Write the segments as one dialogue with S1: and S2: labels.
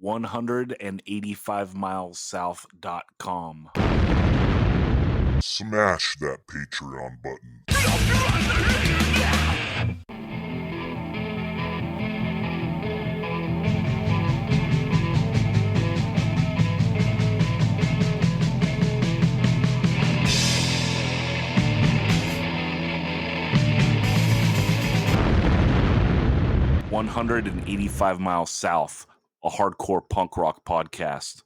S1: 185milessouth.com.
S2: Smash that Patreon button.
S1: 185 Miles South, a hardcore punk rock podcast.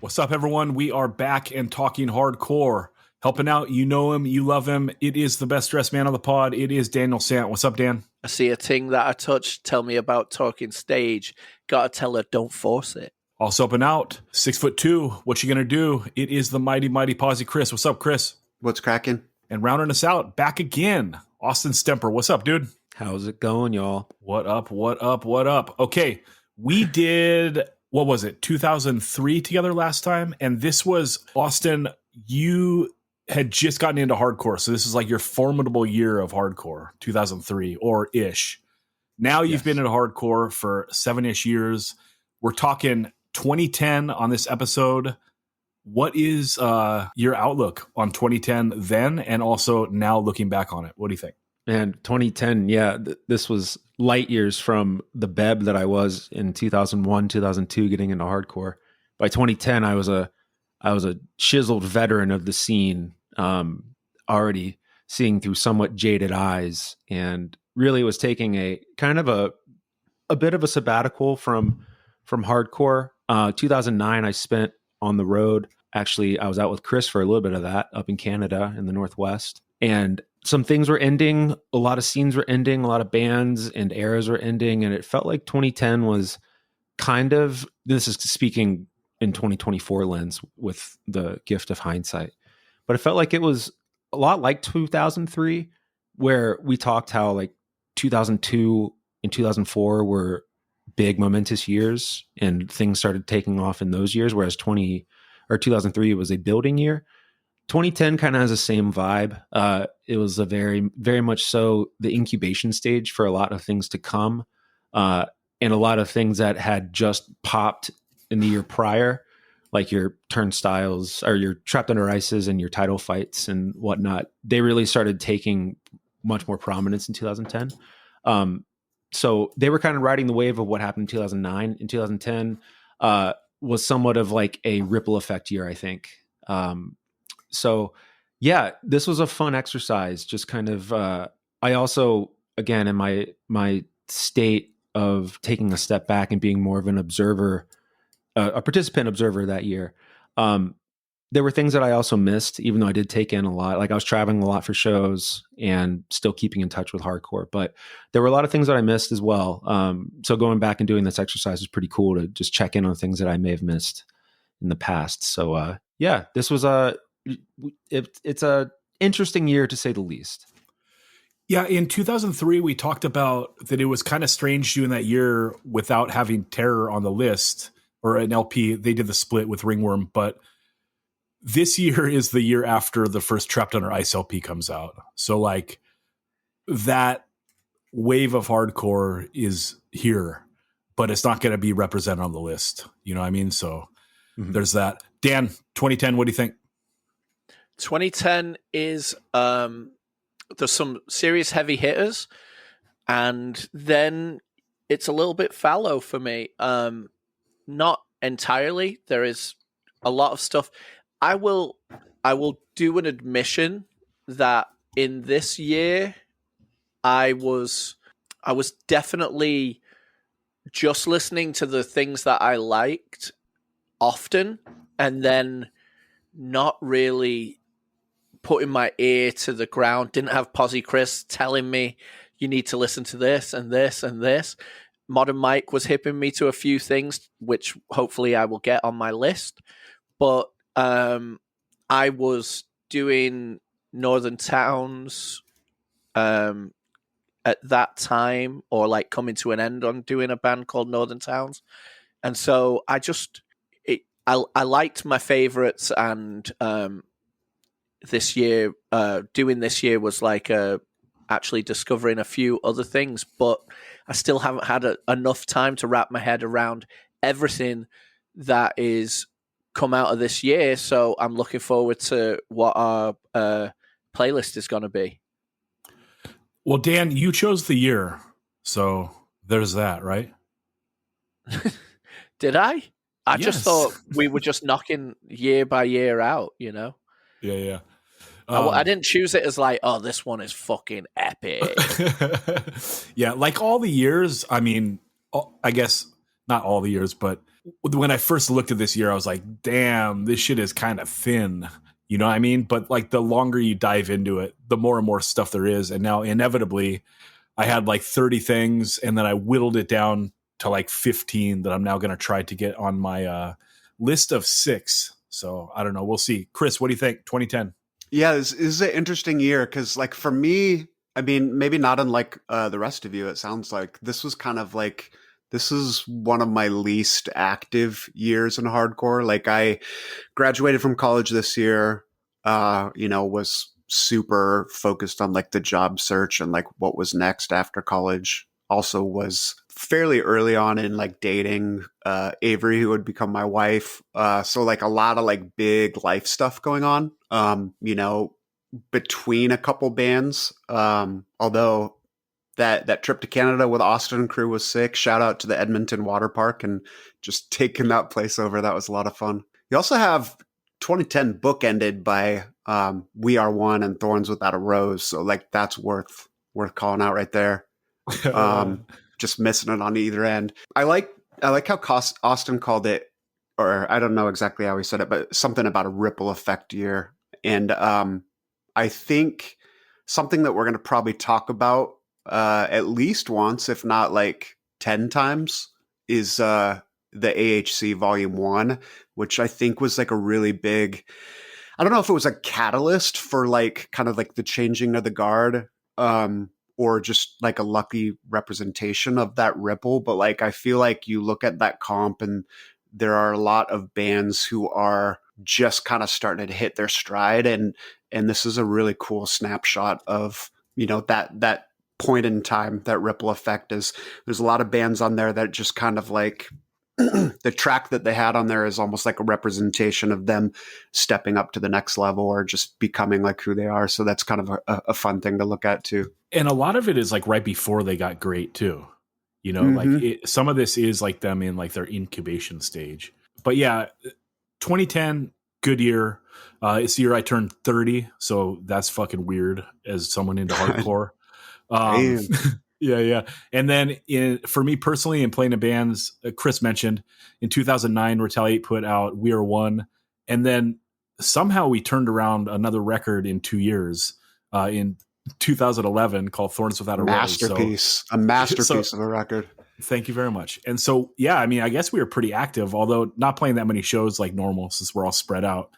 S1: What's up, everyone? We are back and talking hardcore. Helping out, you know him, you love him. It is the best dressed man on the pod. It is Daniel Sant. What's up, Dan?
S3: I see a thing that I touched. Tell me about talking stage. Gotta tell her, don't force it.
S1: Also up and out, 6'2". What you gonna do? It is the mighty Posy Chris. What's up, Chris?
S4: What's cracking?
S1: And rounding us out, back again, Austin Stemper. What's up, dude?
S5: How's it going, y'all?
S1: What up? Okay, we did, what was it, 2003 together last time? And this was, Austin, you had just gotten into hardcore. So this is like your formidable year of hardcore, 2003 or ish. Now you've been in hardcore for 7-ish years. We're talking 2010 on this episode. What is your outlook on 2010 then and also now looking back on it? What do you think?
S5: Man, 2010, this was light years from the Beb that I was in 2001, 2002, getting into hardcore. By 2010, I was a chiseled veteran of the scene, already seeing through somewhat jaded eyes, and really was taking a kind of a bit of a sabbatical from hardcore. 2009, I spent on the road. Actually, I was out with Chris for a little bit of that up in Canada in the Northwest. And some things were ending. A lot of scenes were ending. A lot of bands and eras were ending. And it felt like 2010 was kind of, this is speaking in 2024 lens with the gift of hindsight, but it felt like it was a lot like 2003, where we talked how like 2002 and 2004 were big momentous years and things started taking off in those years, whereas 2003 was a building year. 2010 kind of has the same vibe. It was a very, very much so the incubation stage for a lot of things to come, and a lot of things that had just popped in the year prior, like your turnstiles or your trapped under ices and your title fights and whatnot. They really started taking much more prominence in 2010. So they were kind of riding the wave of what happened in 2009. In 2010 was somewhat of like a ripple effect year, I think. So yeah, this was a fun exercise. Just kind of, I also, again, in my state of taking a step back and being more of an observer, a participant observer that year. There were things that I also missed, even though I did take in a lot. Like I was traveling a lot for shows and still keeping in touch with hardcore, but there were a lot of things that I missed as well. So going back and doing this exercise was pretty cool to just check in on things that I may have missed in the past. So yeah, this was it's a interesting year to say the least.
S1: Yeah, in 2003, we talked about that it was kind of strange doing that year without having Terror on the list or an LP. They did the split with Ringworm, but this year is the year after the first Trapped Under Ice LP comes out. So like that wave of hardcore is here, but it's not going to be represented on the list. You know what I mean? So there's that. Dan, 2010, what do you think?
S3: 2010 is, there's some serious heavy hitters, and then it's a little bit fallow for me. Not entirely. There is a lot of stuff. I will do an admission that in this year, I was definitely just listening to the things that I liked often, and then not really putting my ear to the ground. Didn't have Posy Chris telling me you need to listen to this and this and this. Modern Mike was hipping me to a few things, which hopefully I will get on my list. But I was doing Northern Towns at that time, or like coming to an end on doing a band called Northern Towns. And so I liked my favorites, and this year was like actually discovering a few other things, but I still haven't had enough time to wrap my head around everything that is come out of this year. So I'm looking forward to what our playlist is going to be.
S1: Well, Dan, you chose the year, so there's that, right?
S3: Did I? I
S1: Yes.
S3: just thought we were just knocking year by year out, you know?
S1: Yeah.
S3: I didn't choose it as like, oh, this one is fucking epic.
S1: Yeah, like all the years, I mean, I guess not all the years, but when I first looked at this year, I was like, damn, this shit is kind of thin. You know what I mean? But like the longer you dive into it, the more and more stuff there is. And now inevitably I had like 30 things, and then I whittled it down to like 15 that I'm now going to try to get on my list of 6. So I don't know. We'll see. Chris, what do you think? 2010.
S4: Yeah, this is an interesting year because, like, for me, I mean, maybe not unlike the rest of you, it sounds like this was kind of like, this is one of my least active years in hardcore. Like, I graduated from college this year, was super focused on like the job search and like what was next after college. Also was fairly early on in like dating Avery, who would become my wife. So like a lot of like big life stuff going on, between a couple bands. Although that trip to Canada with Austin and crew was sick. Shout out to the Edmonton Water Park and just taking that place over. That was a lot of fun. You also have 2010 bookended by We Are One and Thorns Without a Rose. So like that's worth calling out right there. Just missing it on either end. I like how Austin called it, or I don't know exactly how he said it, but something about a ripple effect year. And I think something that we're going to probably talk about at least once, if not like 10 times, is the AHC Volume 1, which I think was like a really big, I don't know if it was a catalyst for like kind of like the changing of the guard, or just like a lucky representation of that ripple. But like, I feel like you look at that comp and there are a lot of bands who are just kind of starting to hit their stride. And this is a really cool snapshot of, that point in time, that ripple effect is there's a lot of bands on there that just kind of like the track that they had on there is almost like a representation of them stepping up to the next level or just becoming like who they are. So that's kind of a fun thing to look at too.
S1: And a lot of it is like right before they got great too. Like some of this is like them in like their incubation stage. But yeah, 2010, good year. It's the year I turned 30. So that's fucking weird as someone into hardcore. Yeah. And then for me personally, in playing in bands, Chris mentioned in 2009, Retaliate put out We Are One. And then somehow we turned around another record in 2 years in 2011 called Thorns Without a
S4: Masterpiece. A masterpiece of a record.
S1: Thank you very much. And so, yeah, I mean, I guess we were pretty active, although not playing that many shows like normal since we're all spread out.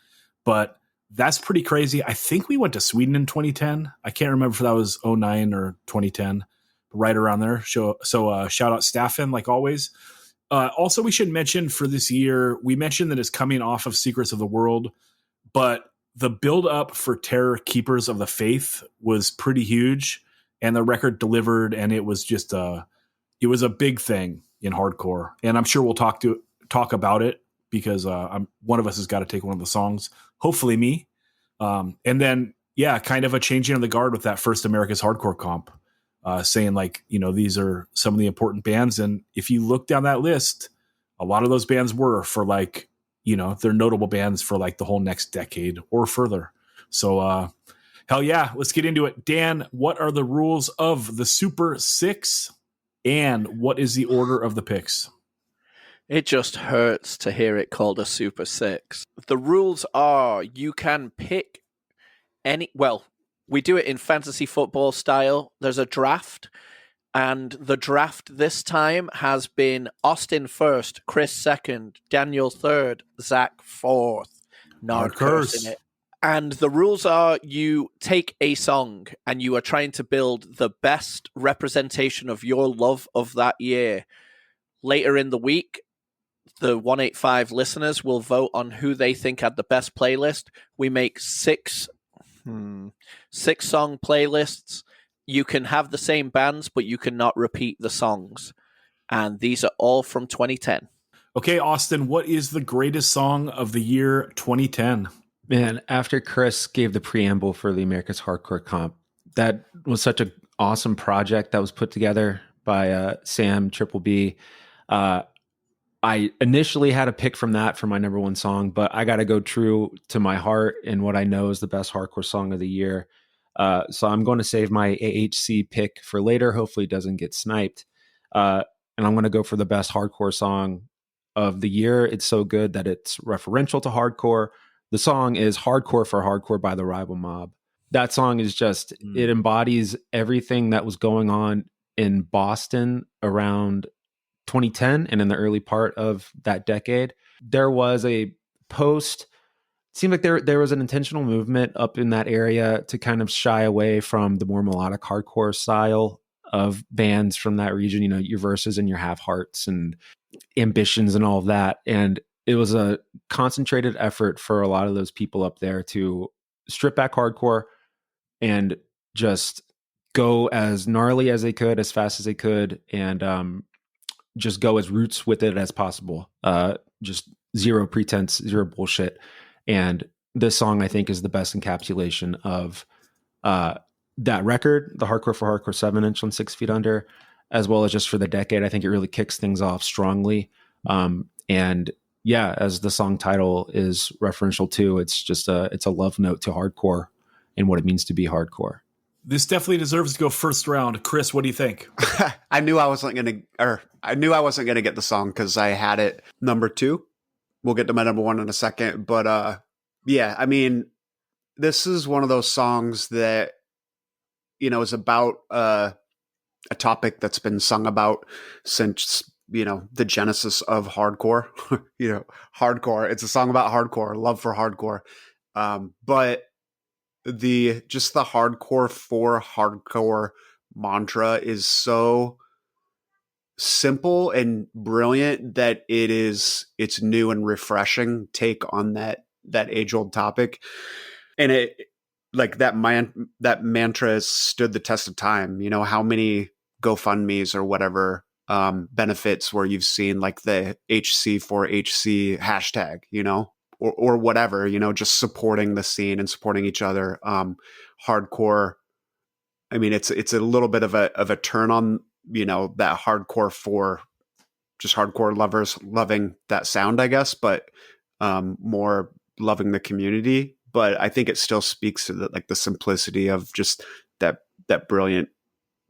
S1: But that's pretty crazy. I think we went to Sweden in 2010. I can't remember if that was 09 or 2010. Right around there. So shout out Staffen, like always. Also, we should mention for this year, we mentioned that it's coming off of Secrets of the World, but the build up for Terror Keepers of the Faith was pretty huge, and the record delivered, and it was just it was a big thing in hardcore. And I'm sure we'll talk about it because one of us has got to take one of the songs, hopefully me. And then, yeah, kind of a changing of the guard with that first America's Hardcore comp. Saying like, these are some of the important bands. And if you look down that list, a lot of those bands were for like, they're notable bands for like the whole next decade or further. So hell yeah, let's get into it. Dan, what are the rules of the Super 6 and what is the order of the picks?
S3: It just hurts to hear it called a Super 6. The rules are you can pick we do it in fantasy football style. There's a draft, and the draft this time has been Austin first, Chris second, Daniel third, Zach fourth. Not cursing it. And the rules are you take a song and you are trying to build the best representation of your love of that year. Later in the week, the 185 listeners will vote on who they think had the best playlist. We make six song playlists. You can have the same bands, but you cannot repeat the songs. And these are all from 2010.
S1: Okay, Austin, what is the greatest song of the year 2010?
S5: Man, after Chris gave the preamble for the America's Hardcore Comp, that was such an awesome project that was put together by Sam Triple B. I initially had a pick from that for my number one song, but I got to go true to my heart and what I know is the best hardcore song of the year. So I'm going to save my AHC pick for later. Hopefully it doesn't get sniped. And I'm going to go for the best hardcore song of the year. It's so good that it's referential to hardcore. The song is Hardcore for Hardcore by the Rival Mob. That song is just, it embodies everything that was going on in Boston around 2010 and in the early part of that decade. There was a post, it seemed like there was an intentional movement up in that area to kind of shy away from the more melodic hardcore style of bands from that region, you know, your Verses and your Have Hearts and Ambitions and all of that. And it was a concentrated effort for a lot of those people up there to strip back hardcore and just go as gnarly as they could, as fast as they could, and just go as roots with it as possible. Just zero pretense, zero bullshit. And this song, I think, is the best encapsulation of that record, the Hardcore for Hardcore 7-inch on 6 Feet Under, as well as just for the decade. I think it really kicks things off strongly. And yeah, as the song title is referential to, it's just it's a love note to hardcore and what it means to be hardcore.
S1: This definitely deserves to go first round. Chris, what do you think?
S4: I knew I wasn't gonna get the song because I had it number 2. We'll get to my number 1 in a second, but yeah, I mean, this is one of those songs that, you know, is about a topic that's been sung about since, you know, the genesis of hardcore. You know, hardcore. It's a song about hardcore, love for hardcore. But the hardcore for hardcore mantra is so simple and brilliant that it's new and refreshing take on that age old topic. And it, like, that mantra has stood the test of time. You know, how many GoFundMe's or whatever benefits where you've seen like the HC4HC hashtag, you know, or whatever, you know, just supporting the scene and supporting each other. Hardcore, I mean, it's a little bit of a turn on, you know, that hardcore for just hardcore lovers loving that sound, I guess, but more loving the community. But I think it still speaks to the simplicity of just that brilliant,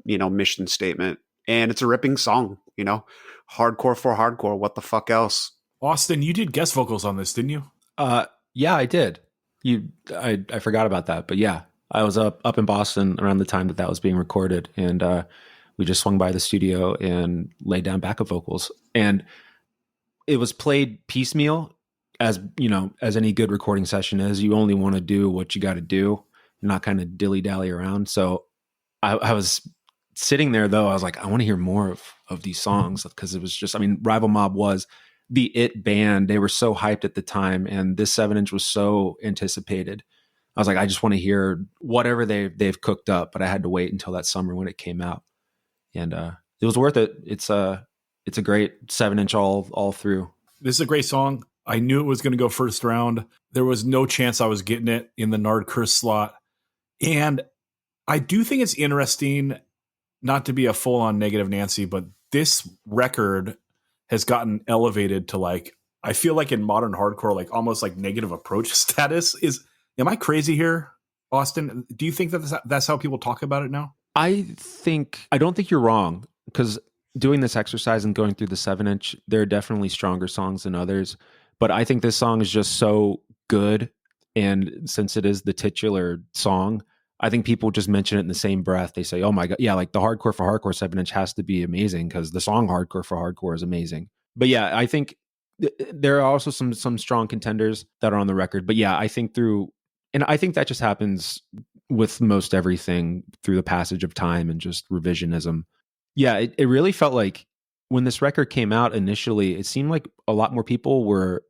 S4: you know, mission statement. And it's a ripping song, you know, hardcore for hardcore. What the fuck else?
S1: Austin, you did guest vocals on this, didn't you?
S5: Yeah, I did. I forgot about that, but yeah, I was up in Boston around the time that was being recorded, and we just swung by the studio and laid down backup vocals, and it was played piecemeal, as you know, as any good recording session is. You only want to do what you got to do, not kind of dilly dally around. So I was sitting there though. I was like, I want to hear more of these songs, because it was just, I mean, Rival Mob was the it band. They were so hyped at the time, and this 7-inch was so anticipated. I was like, I just want to hear whatever they've cooked up, but I had to wait until that summer when it came out, and it was worth it. It's a great 7-inch all through.
S1: This is a great song. I knew it was going to go first round. There was no chance I was getting it in the Nard Curse slot. And I do think it's interesting, not to be a full-on negative Nancy, but this record has gotten elevated to, like, I feel like in modern hardcore, like almost like negative approach status. Am I crazy here, Austin? Do you think that that's how people talk about it now?
S5: I don't think you're wrong, because doing this exercise and going through the 7-inch, there are definitely stronger songs than others. But I think this song is just so good. And since it is the titular song, I think people just mention it in the same breath. They say, oh my God, yeah, like the Hardcore for Hardcore 7-inch has to be amazing because the song Hardcore for Hardcore is amazing. But yeah, I think there are also some strong contenders that are on the record. But yeah, I think and I think that just happens with most everything through the passage of time and just revisionism. Yeah, it really felt like when this record came out initially, it seemed like a lot more people were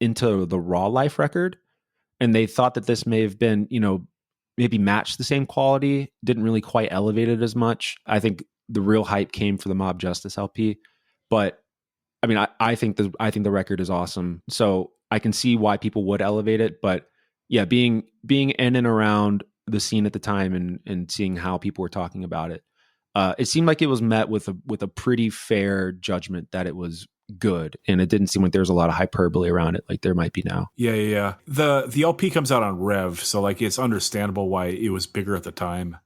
S5: into the Raw Life record, and they thought that this may have been, maybe matched the same quality, didn't really quite elevate it as much. I think the real hype came for the Mob Justice LP, but I mean, I think the record is awesome, so I can see why people would elevate it. But yeah, being in and around the scene at the time and seeing how people were talking about it, it seemed like it was met with a pretty fair judgment that it was good, and it didn't seem like there was a lot of hyperbole around it like there might be now.
S1: Yeah. The LP comes out on Rev, so like it's understandable why it was bigger at the time.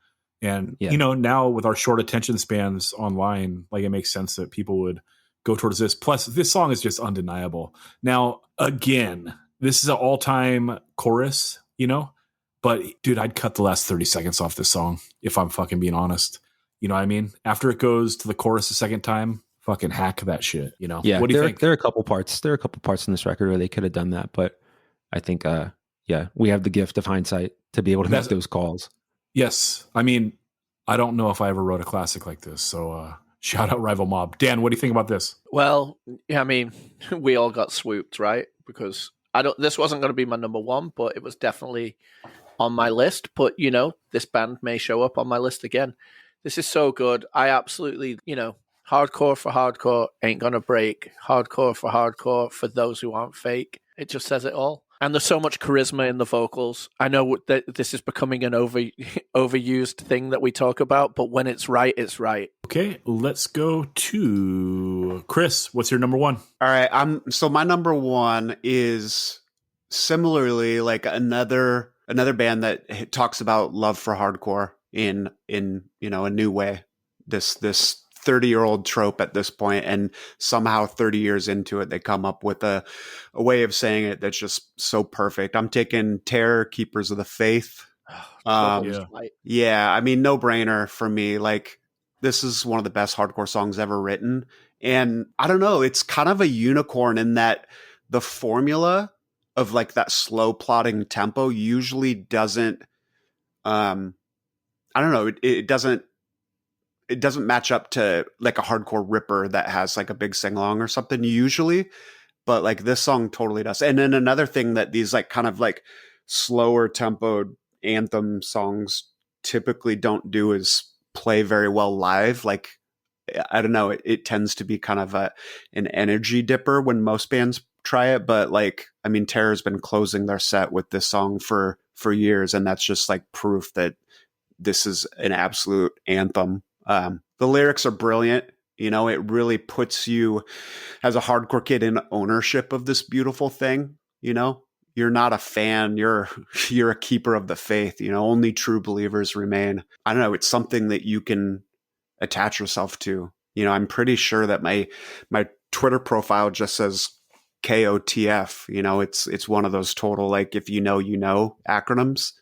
S1: And now with our short attention spans online, like it makes sense that people would go towards this. Plus, this song is just undeniable. Now, again, this is an all-time chorus, but dude, I'd cut the last 30 seconds off this song if I'm fucking being honest. You know what I mean? After it goes to the chorus a second time, fucking hack that shit,
S5: Yeah,
S1: what do you think?
S5: There are a couple parts in this record where they could have done that, but I think we have the gift of hindsight to be able to make those calls.
S1: Yes. I mean, I don't know if I ever wrote a classic like this, so shout out Rival Mob. Dan, what do you think about this?
S3: Well, yeah, I mean, we all got swooped, right? Because this wasn't going to be my number one, but it was definitely on my list. But, this band may show up on my list again. This is so good. I absolutely, hardcore for hardcore ain't gonna break. Hardcore for those who aren't fake. It just says it all. And there's so much charisma in the vocals. I know that this is becoming an overused thing that we talk about, but when it's right, it's right.
S1: Okay, let's go to Chris. What's your number one?
S4: All right, so my number one is similarly like another band that talks about love for hardcore in a new way. This 30-year-old trope at this point, and somehow 30 years into it, they come up with a way of saying it that's just so perfect. I'm taking Terror, Keepers of the Faith. Yeah, I mean, no brainer for me. Like, this is one of the best hardcore songs ever written. And I don't know, it's kind of a unicorn in that the formula of like that slow plodding tempo usually doesn't, I don't know, it doesn't match up to like a hardcore ripper that has like a big sing-along or something usually, but like this song totally does. And then another thing that these like kind of like slower tempoed anthem songs typically don't do is play very well live. Like, I don't know, it tends to be kind of an energy dipper when most bands try it, but like, I mean, Terror's been closing their set with this song for years, and that's just like proof that this is an absolute anthem. The lyrics are brilliant. It really puts you as a hardcore kid in ownership of this beautiful thing. You're not a fan. You're a keeper of the faith. Only true believers remain. I don't know. It's something that you can attach yourself to. I'm pretty sure that my Twitter profile just says KOTF. It's one of those total, like, if you know acronyms.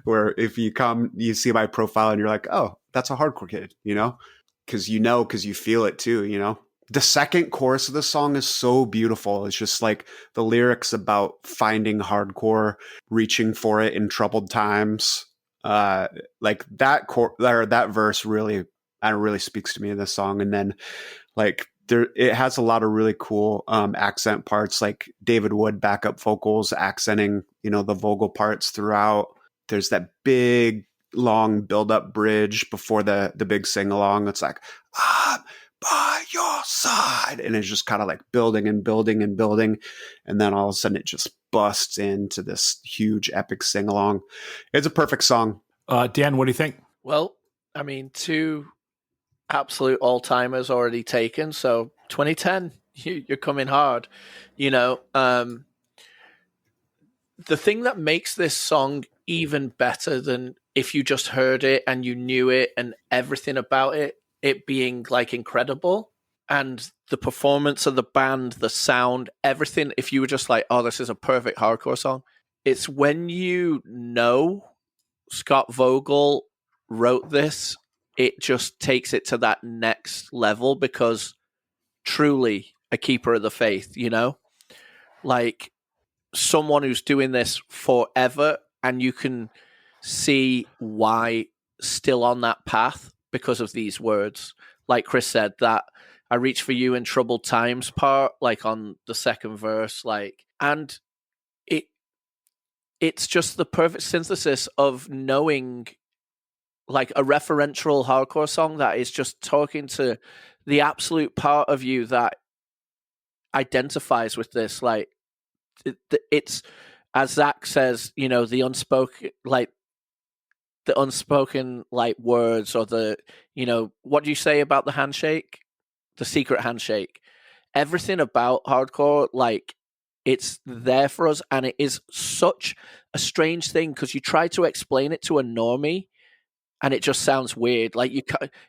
S4: Where if you see my profile and you're like, oh, that's a hardcore kid, because you feel it too. The second chorus of the song is so beautiful. It's just like the lyrics about finding hardcore, reaching for it in troubled times. Like that verse really speaks to me in this song. And then like it has a lot of really cool accent parts, like David Wood backup vocals accenting, the vocal parts throughout. There's that big, long build-up bridge before the big sing-along. It's like, I'm by your side. And it's just kind of like building and building and building. And then all of a sudden it just busts into this huge epic sing-along. It's a perfect song.
S1: Dan, what do you think?
S3: Well, I mean, two absolute all-timers already taken. So 2010, you're coming hard. The thing that makes this song even better than if you just heard it and you knew it and everything about it it being like incredible, and the performance of the band, the sound, everything. If you were just like, oh, this is a perfect hardcore song, it's when you know Scott Vogel wrote this, it just takes it to that next level, because truly a keeper of the faith, you know, like someone who's doing this forever, and you can see why still on that path because of these words. Like Chris said, that I reach for you in troubled times part, like on the second verse, like, and it's just the perfect synthesis of knowing like a referential hardcore song that is just talking to the absolute part of you that identifies with this. Like it's, as Zach says, you know, the unspoken like words, or the, you know, what do you say about the handshake, the secret handshake, everything about hardcore, like it's there for us. And it is such a strange thing because you try to explain it to a normie and it just sounds weird. Like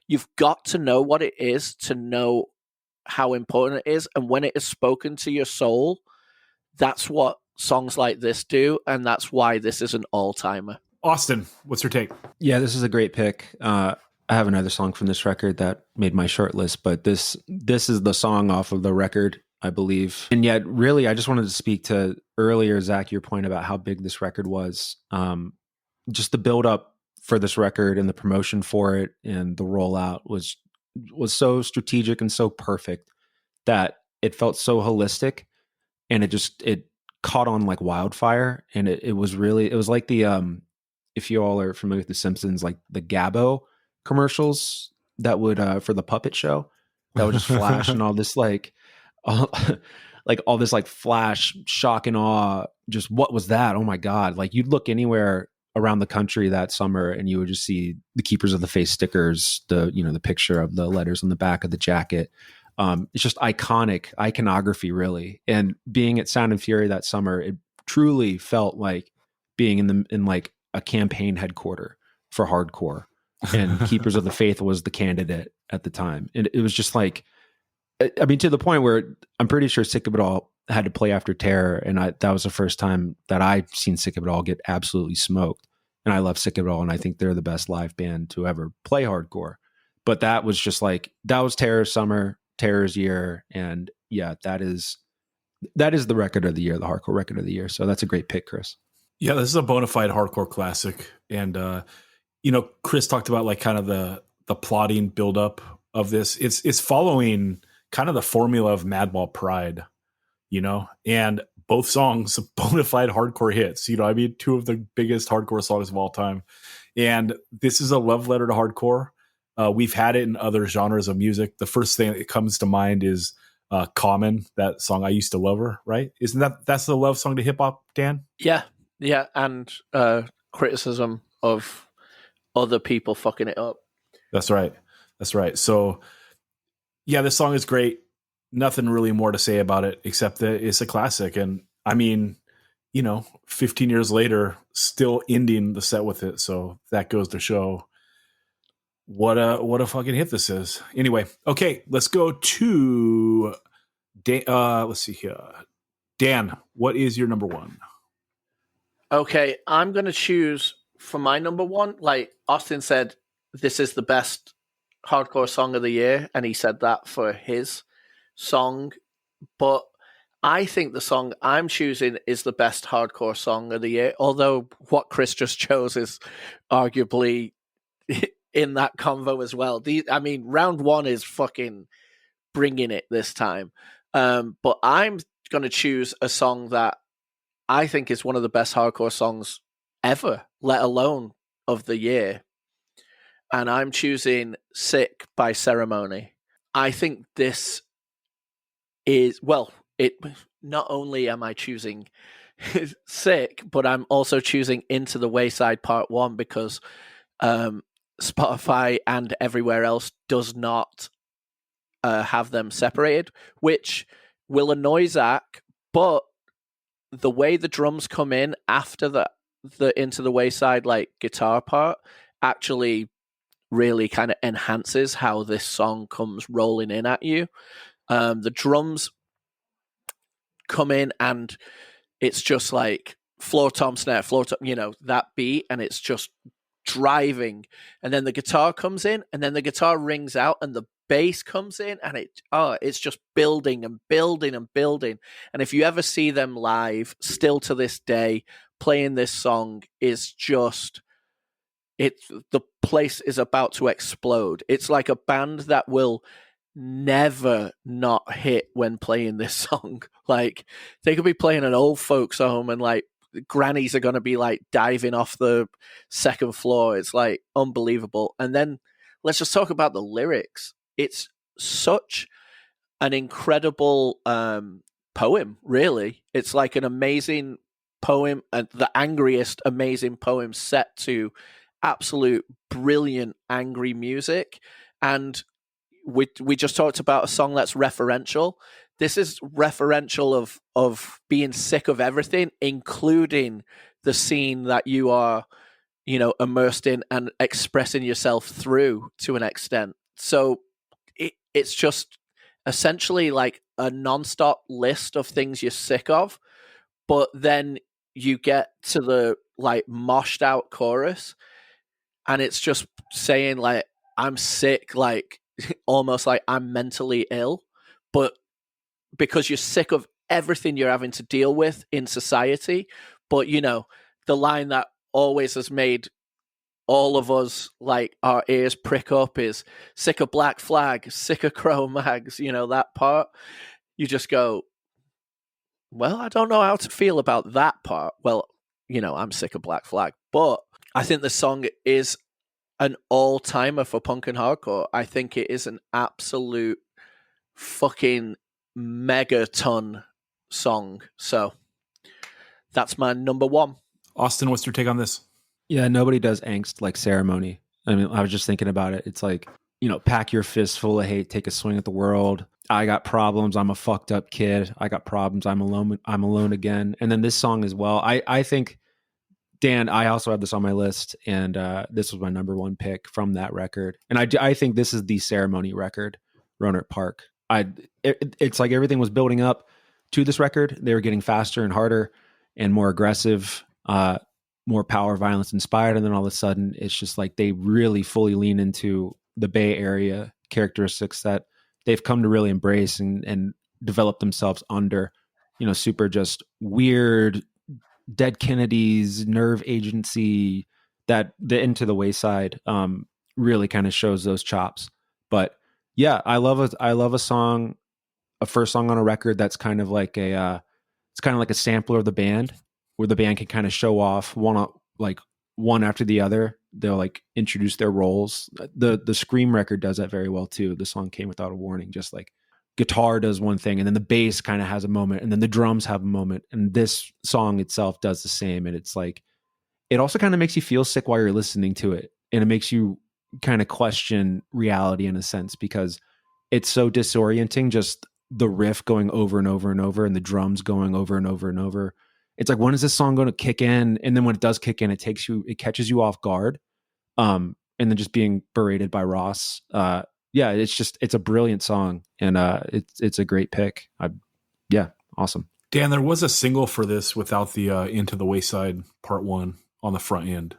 S3: you've got to know what it is to know how important it is. And when it is spoken to your soul, that's what songs like this do. And that's why this is an all-timer.
S1: Austin, what's your take?
S5: Yeah, this is a great pick. I have another song from this record that made my short list, but this is the song off of the record, I believe. And yet, really, I just wanted to speak to earlier, Zach, your point about how big this record was. Just the build up for this record and the promotion for it and the rollout was so strategic and so perfect that it felt so holistic, and it caught on like wildfire. And it was like the if you all are familiar with The Simpsons, like the Gabbo commercials that would for the puppet show that would just flash and all this like all this like flash, shock and awe. Just what was that? Oh my God. Like you'd look anywhere around the country that summer and you would just see the Keepers of the Faith stickers, the picture of the letters on the back of the jacket. It's just iconography really. And being at Sound and Fury that summer, it truly felt like being in like a campaign headquarter for hardcore, and Keepers of the Faith was the candidate at the time. And it was just like, I mean, to the point where I'm pretty sure Sick of It All had to play after Terror. And that was the first time that I've seen Sick of It All get absolutely smoked. And I love Sick of It All. And I think they're the best live band to ever play hardcore. But that was just like, that was Terror's summer, Terror's year. And yeah, that is the record of the year, the hardcore record of the year. So that's a great pick, Chris.
S1: Yeah, this is a bona fide hardcore classic. And, Chris talked about like kind of the plotting buildup of this. It's following kind of the formula of Madball Pride, and both songs bona fide hardcore hits. I mean, two of the biggest hardcore songs of all time. And this is a love letter to hardcore. We've had it in other genres of music. The first thing that comes to mind is Common, that song I Used to Love Her, right? That's the love song to hip hop, Dan?
S3: Yeah, and criticism of other people fucking it up. That's
S1: right. So, yeah, this song is great. Nothing really more to say about it except that it's a classic. And I mean, 15 years later, still ending the set with it. So that goes to show what a fucking hit this is. Anyway, okay, let's go to Dan. Let's see here. Dan, what is your number one?
S3: Okay, I'm going to choose for my number one. Like Austin said, this is the best hardcore song of the year, and he said that for his song. But I think the song I'm choosing is the best hardcore song of the year, although what Chris just chose is arguably in that convo as well. Round one is fucking bringing it this time. But I'm going to choose a song that I think is one of the best hardcore songs ever, let alone of the year. And I'm choosing Sick by Ceremony. I think this is, not only am I choosing Sick, but I'm also choosing Into the Wayside Part 1 because Spotify and everywhere else does not have them separated, which will annoy Zach, but the way the drums come in after the Into the Wayside like guitar part actually really kind of enhances how this song comes rolling in at you. The drums come in and it's just like floor tom snare, floor tom, that beat, and it's just driving. And then the guitar comes in, and then the guitar rings out, and the bass comes in, and it's just building and building and building. And if you ever see them live, still to this day, playing this song is just the place is about to explode. It's like a band that will never not hit when playing this song. Like, they could be playing an old folks home and like grannies are going to be like diving off the second floor. It's like unbelievable. And then let's just talk about the lyrics. It's such an incredible poem, really. It's like an amazing poem, and the angriest amazing poem set to absolute brilliant angry music. And we just talked about a song that's referential. This is referential of being sick of everything, including the scene that you are, immersed in and expressing yourself through to an extent. So it's just essentially like a nonstop list of things you're sick of, but then you get to the like moshed out chorus, and it's just saying like, I'm sick, like almost like I'm mentally ill, but because you're sick of everything you're having to deal with in society. But the line that always has made all of us like our ears prick up is sick of black flag, sick of crow mags, that part. You just go, well, I don't know how to feel about that part. Well, I'm sick of black flag, but I think the song is an all-timer for punk and hardcore. I think it is an absolute fucking megaton song. So that's my number one.
S1: Austin, what's your take on this?
S5: Yeah, nobody does angst like Ceremony. I mean, I was just thinking about it. It's like, pack your fist full of hate, take a swing at the world. I got problems. I'm a fucked up kid. I got problems. I'm alone again. And then this song as well. I think, Dan, I also have this on my list, and this was my number one pick from that record. And I think this is the Ceremony record, Roanoke Park. It's like everything was building up to this record. They were getting faster and harder and more aggressive, more power violence inspired. And then all of a sudden it's just like they really fully lean into the Bay Area characteristics that they've come to really embrace and develop themselves under, super just weird Dead Kennedys, Nerve Agency, that the Into the Wayside really kind of shows those chops. But yeah, I love a song, a first song on a record that's kind of like it's kind of like a sampler of the band, where the band can kind of show off one after the other. They'll like introduce their roles. The Scream record does that very well too. The song Came Without a Warning, just like guitar does one thing, and then the bass kind of has a moment, and then the drums have a moment, and this song itself does the same. And it's like, it also kind of makes you feel sick while you're listening to it, and it makes you kind of question reality in a sense, because it's so disorienting, just the riff going over and over and over, and the drums going over and over and over. It's like, when is this song going to kick in? And then when it does kick in, it catches you off guard. And then just being berated by Ross. Yeah, it's a brilliant song, and it's a great pick. Awesome.
S1: Dan, there was a single for this without the Into the Wayside Part 1 on the front end,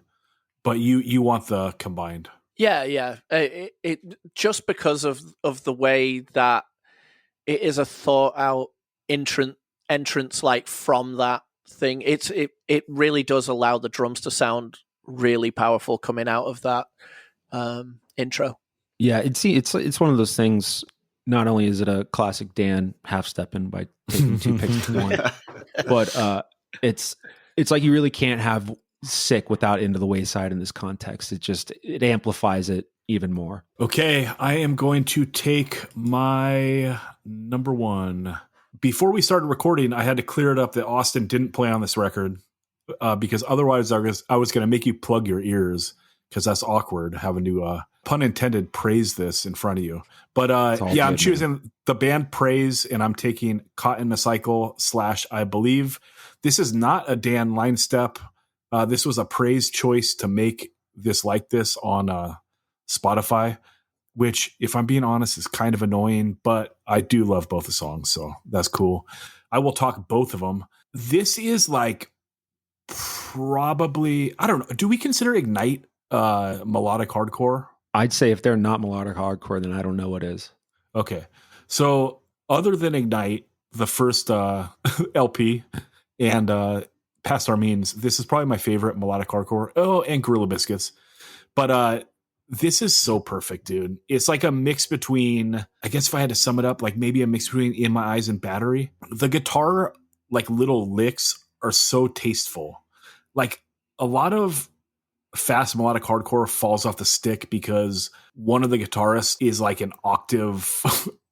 S1: but you want the combined. Yeah.
S3: It just because of the way that it is a thought out entrance like from that thing. It really does allow the drums to sound really powerful coming out of that intro.
S5: Yeah, it's one of those things. Not only is it a classic Dan half-stepping by taking two picks to one, but it's like you really can't have Sick without Into the Wayside in this context. It amplifies it even more.
S1: Okay, I am going to take my number one. Before we started recording, I had to clear it up that Austin didn't play on this record because otherwise I was going to make you plug your ears, because that's awkward having to, pun intended, praise this in front of you. But I'm choosing the band Praise, and I'm taking Caught in a Cycle / I Believe. This is not a Dan line step. This was a Praise choice to make this like this on Spotify, which, if I'm being honest, is kind of annoying, but I do love both the songs, so that's cool. I will talk both of them. This is like probably, I don't know, do we consider Ignite melodic hardcore?
S5: I'd say if they're not melodic hardcore, then I don't know what is.
S1: Okay. So other than Ignite, the first LP, and Past Our Means, this is probably my favorite melodic hardcore. Oh, and Gorilla Biscuits. But this is so perfect, dude. It's like a mix between, I guess if I had to sum it up, like maybe a mix between In My Eyes and Battery. The guitar, like little licks, are so tasteful. Like a lot of fast melodic hardcore falls off the stick because one of the guitarists is like an octave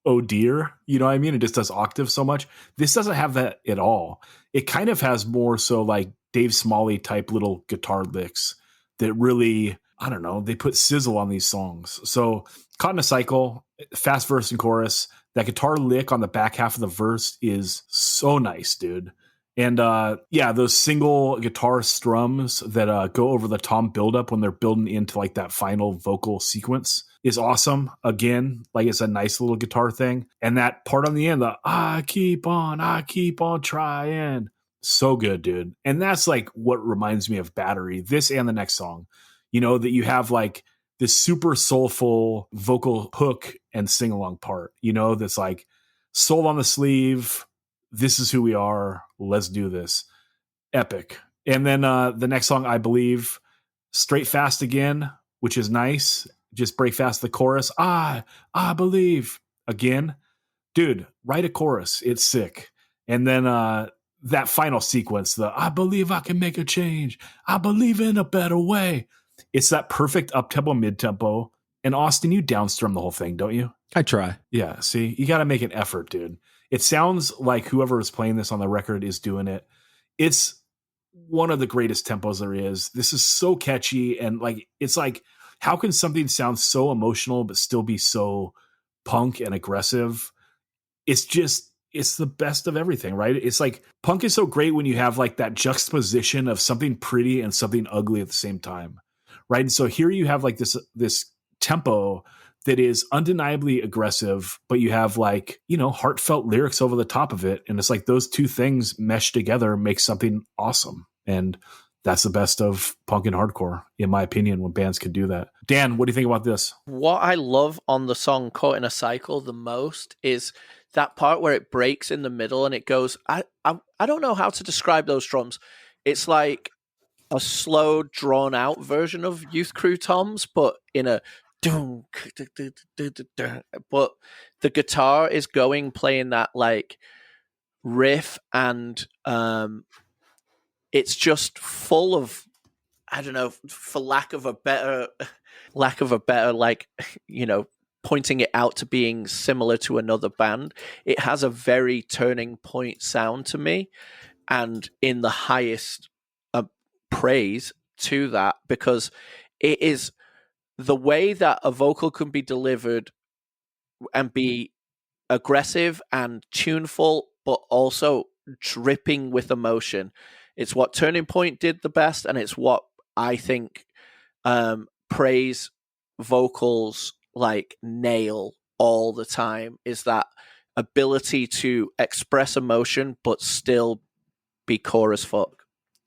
S1: oh dear, you know what I mean? It just does octave so much. This doesn't have that at all. It kind of has more so like Dave Smalley type little guitar licks that really, I don't know, they put sizzle on these songs. So Caught in a Cycle, fast verse and chorus, that guitar lick on the back half of the verse is so nice, dude. And yeah, those single guitar strums that go over the tom buildup when they're building into like that final vocal sequence is awesome. Again, like it's a nice little guitar thing. And that part on the end, the I keep on trying. So good, dude. And that's like what reminds me of Battery, this and the next song. You know, that you have like this super soulful vocal hook and sing along part, you know, that's like soul on the sleeve. This is who we are. Let's do this. Epic. And then the next song, I Believe, straight fast again, which is nice. Just break fast the chorus. I believe again. Dude, write a chorus. It's sick. And then that final sequence, the I believe I can make a change. I believe in a better way. It's that perfect up-tempo, mid-tempo. And Austin, you downstrum the whole thing, don't you?
S5: I try.
S1: Yeah, see? You got to make an effort, dude. It sounds like whoever is playing this on the record is doing it. It's one of the greatest tempos there is. This is so catchy, and like it's like, how can something sound so emotional but still be so punk and aggressive? It's the best of everything, right? It's like punk is so great when you have like that juxtaposition of something pretty and something ugly at the same time, right? And so here you have like this tempo that is undeniably aggressive, but you have like, you know, heartfelt lyrics over the top of it. And it's like those two things meshed together make something awesome. And that's the best of punk and hardcore, in my opinion, when bands could do that. Dan, what do you think about this?
S3: What I love on the song Caught in a Cycle the most is that part where it breaks in the middle and it goes, I don't know how to describe those drums. It's like a slow, drawn out version of Youth Crew toms, but in a but the guitar is playing that like riff, and it's just full of, I don't know, for lack of a better like, you know, pointing it out to being similar to another band. It has a very turning point sound to me, and in the highest praise to that, because it is the way that a vocal can be delivered and be aggressive and tuneful, but also dripping with emotion. It's what Turning Point did the best, and it's what I think praise vocals like nail all the time, is that ability to express emotion but still be core as fuck.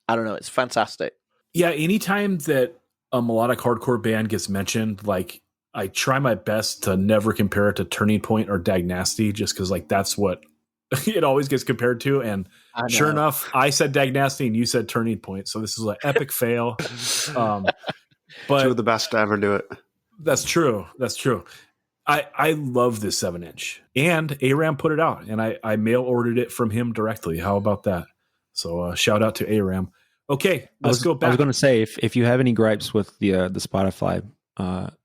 S3: I don't know, it's fantastic.
S1: Yeah, anytime that a melodic hardcore band gets mentioned, like I try my best to never compare it to Turning Point or Dag Nasty, just because like that's what it always gets compared to. And sure enough, I said Dag Nasty and you said Turning Point, so this is an epic fail. But
S4: two of the best to ever do it.
S1: That's true. I love this 7-inch, and Aram put it out, and I mail ordered it from him directly. How about that? So shout out to Aram. Okay, let's go back.
S5: I was going to say, if you have any gripes with the Spotify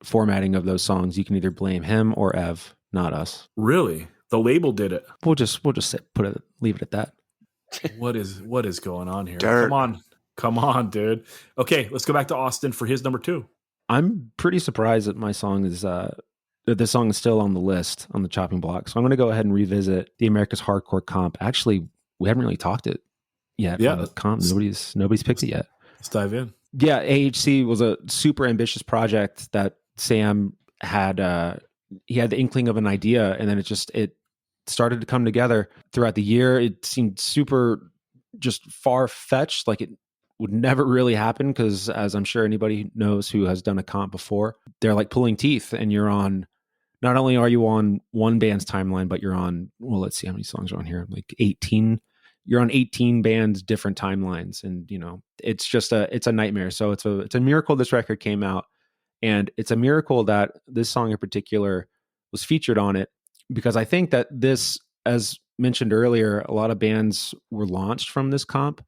S5: formatting of those songs, you can either blame him or Ev, not us.
S1: Really? The label did it.
S5: We'll just leave it at that.
S1: What is going on here?
S4: Dirt.
S1: Come on, dude. Okay, let's go back to Austin for his number 2.
S5: I'm pretty surprised that my song is that this song is still on the list on the chopping block. So I'm going to go ahead and revisit the America's Hardcore comp. Actually, we haven't really talked it yet.
S1: Yeah,
S5: on the comp. Nobody's picked it yet.
S1: Let's dive in.
S5: Yeah, AHC was a super ambitious project that Sam had he had the inkling of an idea, and then it started to come together throughout the year. It seemed super just far fetched, like it would never really happen, because as I'm sure anybody knows who has done a comp before, they're like pulling teeth, and you're on, not only are you on one band's timeline, but you're on, well, let's see how many songs are on here, like 18. You're on 18 bands, different timelines, and it's just it's a nightmare. So it's a miracle this record came out, and it's a miracle that this song in particular was featured on it, because I think that this, as mentioned earlier, a lot of bands were launched from this comp,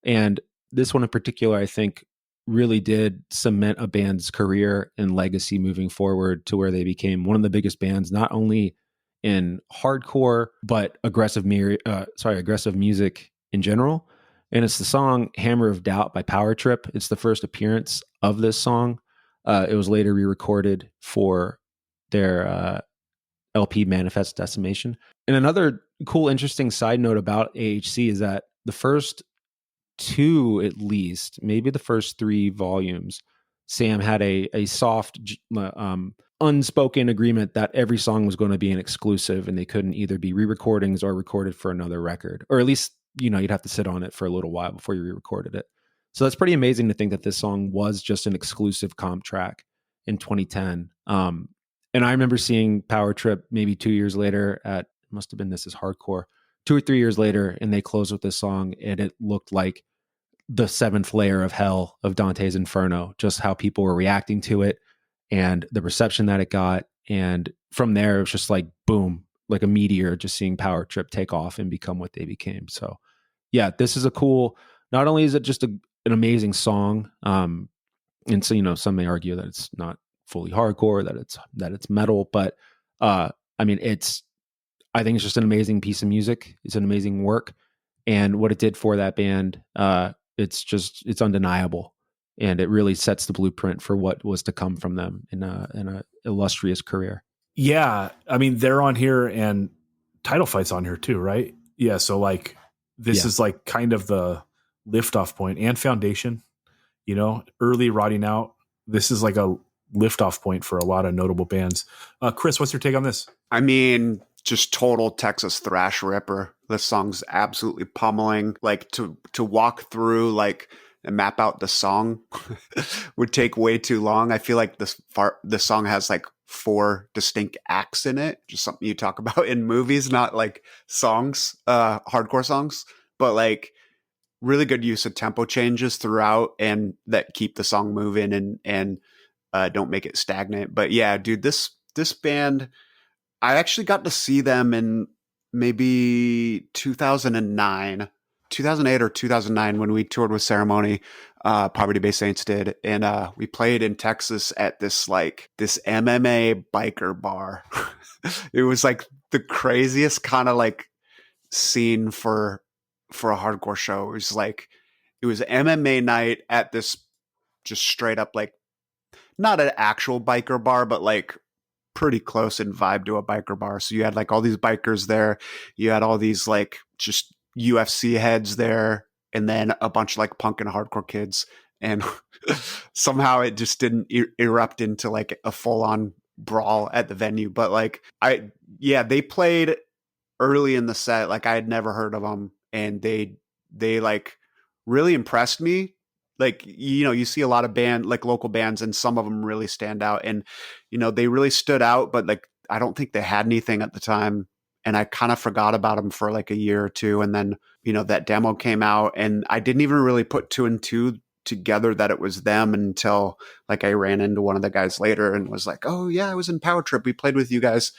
S5: and this one in particular, I think, really did cement a band's career and legacy moving forward to where they became one of the biggest bands, not only in hardcore, but aggressive music in general. And it's the song Hammer of Doubt by Power Trip. It's the first appearance of this song. It was later re-recorded for their LP Manifest Decimation. And another cool, interesting side note about AHC is that the first two, at least, maybe the first 3 volumes, Sam had a soft, unspoken agreement that every song was going to be an exclusive, and they couldn't either be re-recordings or recorded for another record, or at least, you'd have to sit on it for a little while before you re-recorded it. So that's pretty amazing to think that this song was just an exclusive comp track in 2010. And I remember seeing Power Trip maybe 2 years later at, must have been This Is Hardcore, 2 or 3 years later, and they closed with this song, and it looked like the 7th layer of hell of Dante's Inferno, just how people were reacting to it and the reception that it got. And from there, it was just like, boom, like a meteor, just seeing Power Trip take off and become what they became. So yeah, this is a cool, not only is it just an amazing song. And so, some may argue that it's not fully hardcore, that it's metal, but I mean, I think it's just an amazing piece of music. It's an amazing work. And what it did for that band, it's undeniable, and it really sets the blueprint for what was to come from them in a illustrious career.
S1: Yeah, I mean, they're on here, and Title Fight's on here too, right? Yeah, so like this is like kind of the liftoff point, and Foundation, early Rotting Out. This is like a liftoff point for a lot of notable bands. Chris, what's your take on this?
S4: I mean, just total Texas thrash ripper. This song's absolutely pummeling. Like to walk through and map out the song would take way too long. I feel like this song has like 4 distinct acts in it. Just something you talk about in movies, not like songs, hardcore songs, but like really good use of tempo changes throughout, and that keep the song moving and don't make it stagnant. But yeah, dude, this band, I actually got to see them in maybe 2008 or 2009 when we toured with Ceremony. Poverty Bay Saints did, and we played in Texas at this MMA biker bar. It was like the craziest kind of like scene for a hardcore show. It was MMA night at this just straight up, like, not an actual biker bar, but like pretty close in vibe to a biker bar. So you had like all these bikers there, you had all these like just UFC heads there, and then a bunch of like punk and hardcore kids, and somehow it just didn't erupt into like a full-on brawl at the venue. But like they played early in the set, like I had never heard of them, and they like really impressed me. Like, you see a lot of local bands, and some of them really stand out, and they really stood out, but like I don't think they had anything at the time, and I kind of forgot about them for like a year or two. And then that demo came out, and I didn't even really put 2 and 2 together that it was them until like I ran into one of the guys later and was like, oh yeah, I was in Power Trip, we played with you guys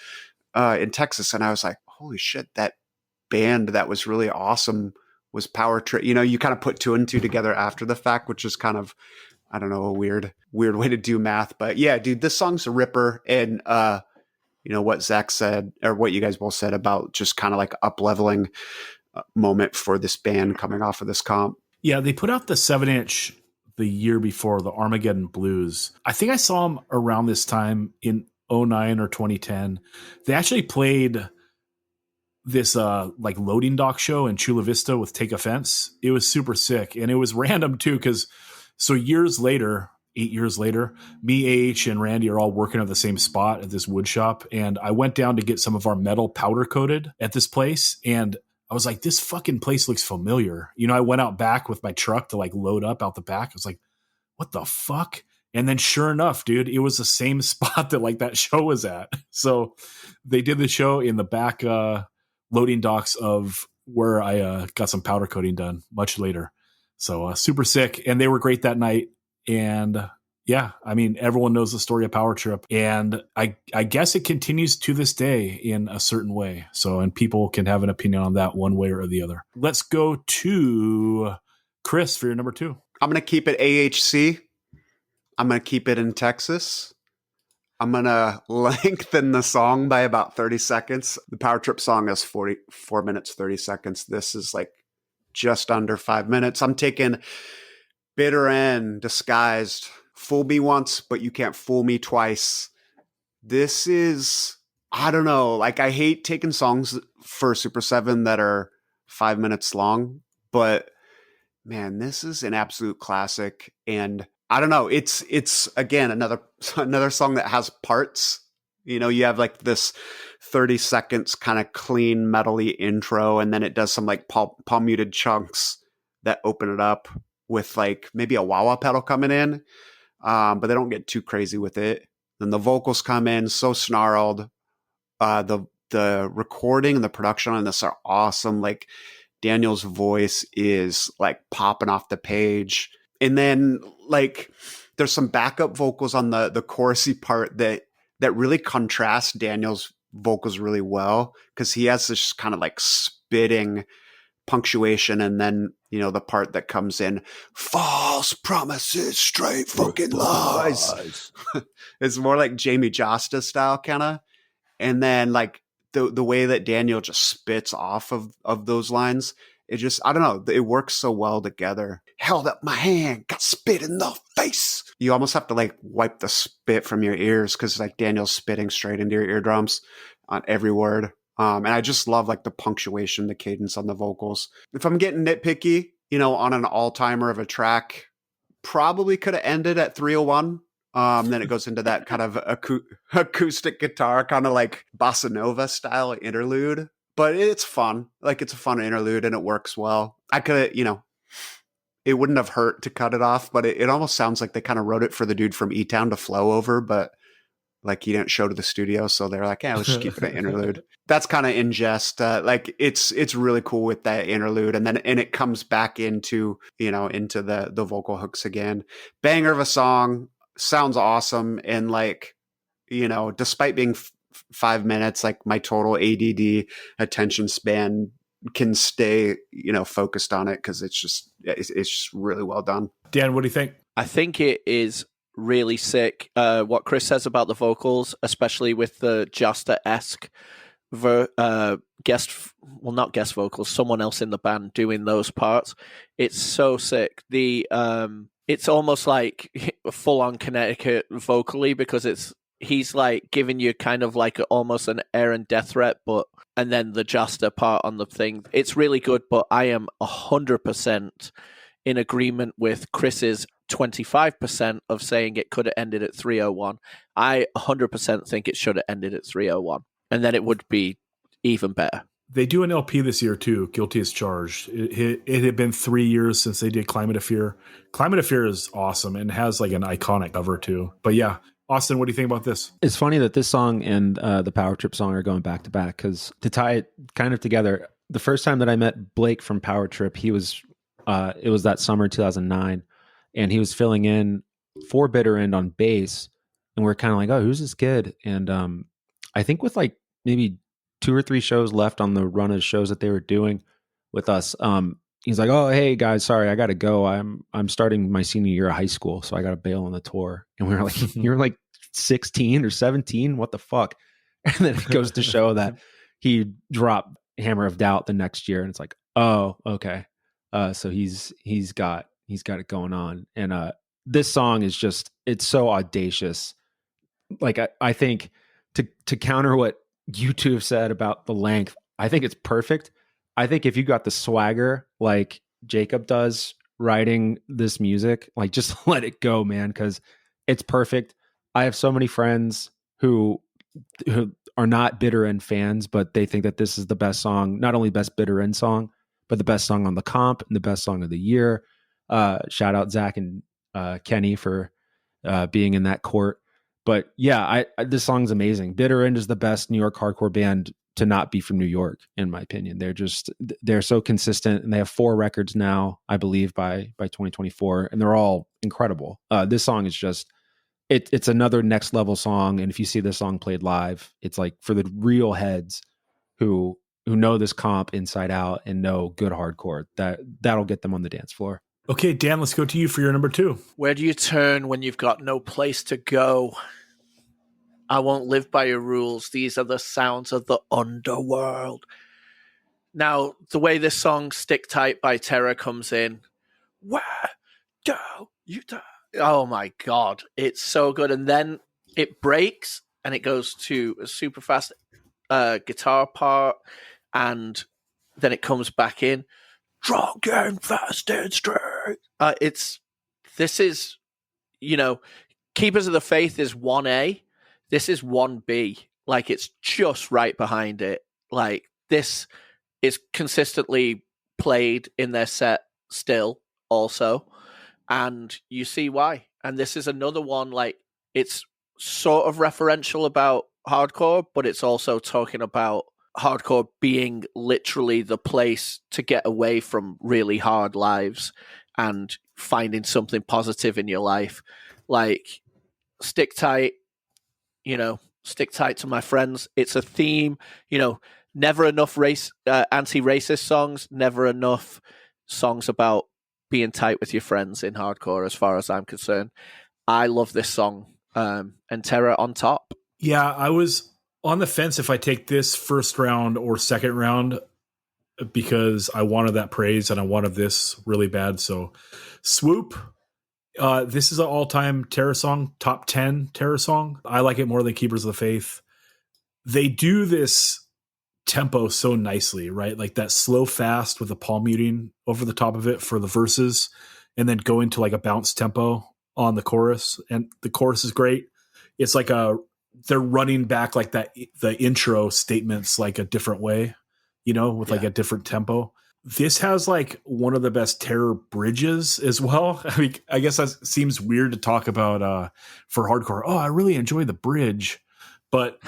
S4: in Texas. And I was like, holy shit, that band that was really awesome was Power Trip. You kind of put 2 and 2 together after the fact, which is kind of, I don't know, a weird way to do math. But yeah, dude, this song's a ripper. And what Zach said, or what you guys both said about just kind of like up-leveling moment for this band coming off of this comp.
S1: Yeah, they put out the 7-inch the year before, the Armageddon Blues. I think I saw them around this time in 2009 or 2010. They actually played this like loading dock show in Chula Vista with Take Offense. It was super sick, and it was random too, because so years later, 8 years later. Me, AH, and Randy are all working at the same spot at this wood shop. And I went down to get some of our metal powder coated at this place. And I was like, this fucking place looks familiar. You know, I went out back with my truck to like load up out the back. I was like, what the fuck? And then sure enough, dude, it was the same spot that like that show was at. So they did the show in the back loading docks of where I got some powder coating done much later. So super sick. And they were great that night. And yeah, I mean, everyone knows the story of Power Trip. And I guess it continues to this day in a certain way. So, and people can have an opinion on that one way or the other. Let's go to Chris for your number 2.
S4: I'm going to keep it AHC. I'm going to keep it in Texas. I'm going to lengthen the song by about 30 seconds. The Power Trip song is 44 minutes, 30 seconds. This is like just under 5 minutes. I'm taking Bitter End, Disguised. Fool me once, but you can't fool me twice. This is, I don't know, like I hate taking songs for Super 7 that are 5 minutes long, but man, this is an absolute classic. And I don't know, it's again another song that has parts. You know, you have like this 30 seconds kind of clean metally intro, and then it does some like palm muted chunks that open it up with like maybe a wah-wah pedal coming in, but they don't get too crazy with it. Then the vocals come in so snarled. The recording and the production on this are awesome. Like Daniel's voice is like popping off the page. And then like there's some backup vocals on the chorusy part that really contrast Daniel's vocals really well, because he has this kind of like spitting punctuation, and then you know the part that comes in, false promises, straight fucking lies. It's more like Jamie Josta style kind of. And then like the way that Daniel just spits off of those lines, it just, I don't know, it works so well together. Held up my hand, got spit in the face. You almost have to like wipe the spit from your ears, because like Daniel's spitting straight into your eardrums on every word. And I just love like the punctuation, the cadence on the vocals. If I'm getting nitpicky, you know, on an all-timer of a track, probably could have ended at 301. Then it goes into that kind of acoustic guitar, kind of like bossa nova style interlude. But it's fun. Like it's a fun interlude and it works well. I could, you know, it wouldn't have hurt to cut it off, but it almost sounds like they kind of wrote it for the dude from E-Town to flow over, but like he didn't show to the studio. So they're like, yeah, let's just keep it an interlude. That's kind of in jest. Like it's really cool with that interlude. And then it comes back into, you know, into the vocal hooks again. Banger of a song. Sounds awesome. And like, you know, despite being 5 minutes, like my total ADD attention span can stay, you know, focused on it, because it's just really well done. Dan, what do you think?
S3: I think it is really sick. What Chris says about the vocals, especially with the Josta-esque not guest vocals, someone else in the band doing those parts. It's so sick. It's almost like full on Connecticut vocally, because he's like giving you kind of like almost an Aaron death threat, and then the Josta part on the thing. It's really good, but I am 100% in agreement with Chris's 25% of saying it could have ended at 301. I 100% think it should have ended at 301, and then it would be even better.
S1: They do an LP this year too, Guilty as Charged. It had been 3 years since they did Climate of Fear. Climate of Fear is awesome and has like an iconic cover too. But yeah, Austin, what do you think about this?
S5: It's funny that this song and the Power Trip song are going back to back, because to tie it kind of together, the first time that I met Blake from Power Trip, he was it was that summer 2009, and he was filling in for Bitter End on bass, and we're kind of like, oh, who's this kid? And I think with like maybe 2 or 3 shows left on the run of shows that they were doing with us, he's like, oh, hey guys, sorry, I got to go. I'm starting my senior year of high school, so I got to bail on the tour. And we were like, you're like 16 or 17? What the fuck? And then it goes to show that he dropped Hammer of Doubt the next year, and it's like, oh, okay. So he's got it going on. And this song is just, it's so audacious. Like I think to counter what you two have said about the length, I think it's perfect. I think if you got the swagger like Jacob does writing this music. Like, just let it go, man, because it's perfect. I have so many friends who are not Bitter End fans, but they think that this is the best song, not only best Bitter End song, but the best song on the comp and the best song of the year. Shout out Zach and Kenny for being in that court. But yeah, this song's amazing. Bitter End is the best New York hardcore band to not be from New York, in my opinion. They're so consistent, and they have 4 records now, I believe, by 2024, and they're all incredible. This song is just, it's another next level song. And if you see this song played live, it's like for the real heads who know this comp inside out and know good hardcore, that'll get them on the dance floor.
S1: Okay, Dan, let's go to you for your number 2.
S3: Where do you turn when you've got no place to go? I won't live by your rules. These are the sounds of the underworld. Now, the way this song Stick Tight by Terror comes in, where do you turn? Oh my God, it's so good. And then it breaks and it goes to a super fast guitar part, and then it comes back in. Drunk and fast and straight. This is, Keepers of the Faith is 1A. This is 1B. Like, it's just right behind it. Like, this is consistently played in their set still also. And you see why. And this is another one, like, it's sort of referential about hardcore, but it's also talking about hardcore being literally the place to get away from really hard lives and finding something positive in your life. Like, stick tight, stick tight to my friends. It's a theme, never enough anti-racist songs, never enough songs about being tight with your friends in hardcore, as far as I'm concerned. I love this song, and Terror on top.
S1: Yeah, I was on the fence if I take this first round or second round, because I wanted that praise and I wanted this really bad. So Swoop, this is an all-time Terror song, top 10 Terror song. I like it more than Keepers of the Faith. They do this tempo so nicely, right? Like that slow fast with the palm muting over the top of it for the verses, and then go into like a bounce tempo on the chorus. And the chorus is great. It's like they're running back like that, the intro statements like a different way, with like a different tempo. This has like one of the best Terror bridges as well. I mean, I guess that seems weird to talk about for hardcore. Oh, I really enjoy the bridge, but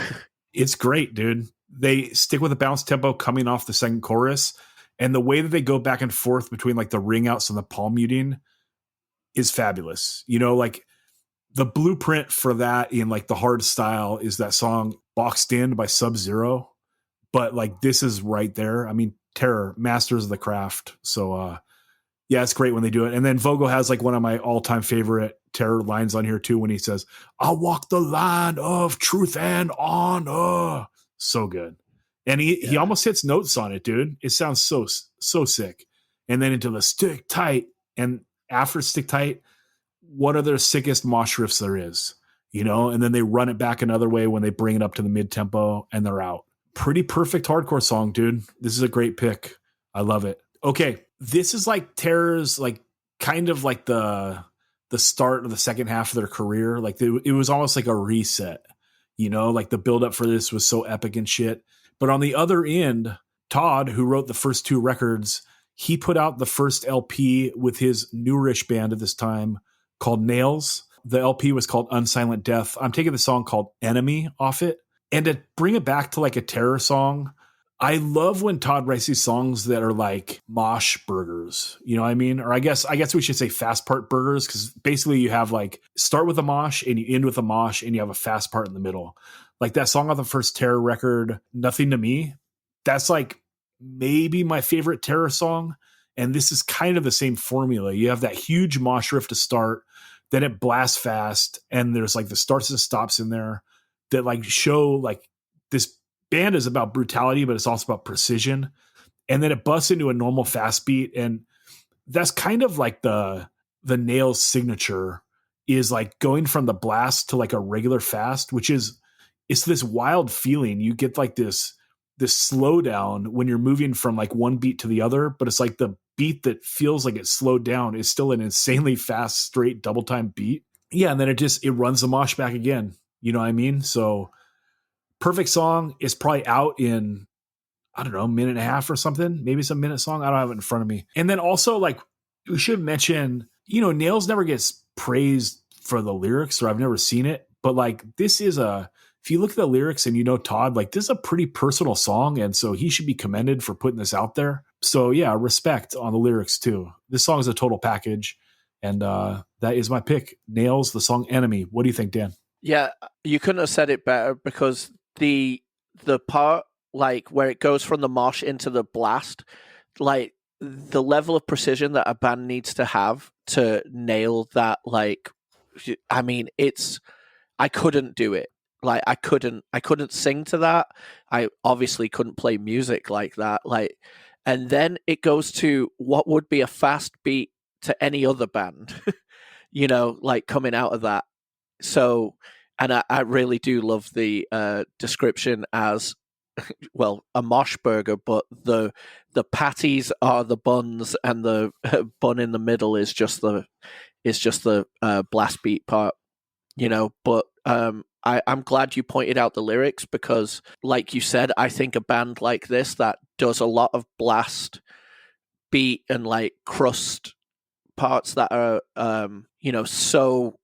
S1: it's great, dude. They stick with a bounce tempo coming off the second chorus, and the way that they go back and forth between like the ring outs and the palm muting is fabulous. Like the blueprint for that in like the hard style is that song Boxed In by Sub-Zero. But like, this is right there. I mean, Terror, masters of the craft. So yeah, it's great when they do it. And then Vogel has like one of my all-time favorite Terror lines on here too, when he says, "I'll walk the line of truth and honor." So good. And he almost hits notes on it, dude. It sounds so sick. And then into the Stick Tight, and after Stick Tight, one of their sickest mosh riffs there is, and then they run it back another way when they bring it up to the mid tempo and they're out. Pretty perfect hardcore song, dude. This is a great pick. I love it. Okay. This is like Terror's, like kind of like the start of the second half of their career. Like it was almost like a reset, like the buildup for this was so epic and shit. But on the other end, Todd, who wrote the first 2 records, he put out the first LP with his newish band at this time called Nails. The LP was called Unsilent Death. I'm taking the song called Enemy off it. And to bring it back to like a Terror song, I love when Todd writes these songs that are like mosh burgers. You know what I mean? Or I guess we should say fast part burgers, because basically you have like start with a mosh and you end with a mosh and you have a fast part in the middle. Like that song on the first Terror record, Nothing to Me, that's like maybe my favorite Terror song. And this is kind of the same formula. You have that huge mosh riff to start, then it blasts fast, and there's like the starts and stops in there that like show like this band is about brutality, but it's also about precision. And then it busts into a normal fast beat. And that's kind of like the Nails signature, is like going from the blast to like a regular fast, which is, it's this wild feeling. You get like this slowdown when you're moving from like one beat to the other, but it's like the beat that feels like it's slowed down is still an insanely fast, straight double time beat. Yeah, and then it runs the mosh back again. You know what I mean? So perfect song is probably out in, I don't know, a minute and a half or something. Maybe it's a minute song. I don't have it in front of me. And then also, like, we should mention, Nails never gets praised for the lyrics, or I've never seen it. But like, this is if you look at the lyrics and Todd, like, this is a pretty personal song. And so he should be commended for putting this out there. So yeah, respect on the lyrics too. This song is a total package. And that is my pick. Nails, the song Enemy. What do you think, Dan?
S3: Yeah, you couldn't have said it better, because the part, like, where it goes from the mosh into the blast, like, the level of precision that a band needs to have to nail that, like, I mean, I couldn't do it. Like, I couldn't sing to that. I obviously couldn't play music like that. Like, and then it goes to what would be a fast beat to any other band, like, coming out of that. So, and I really do love the description as, well, a mosh burger, but the patties are the buns, and the bun in the middle is just the blast beat part, But I'm glad you pointed out the lyrics, because, like you said, I think a band like this that does a lot of blast beat and, like, crust parts that are so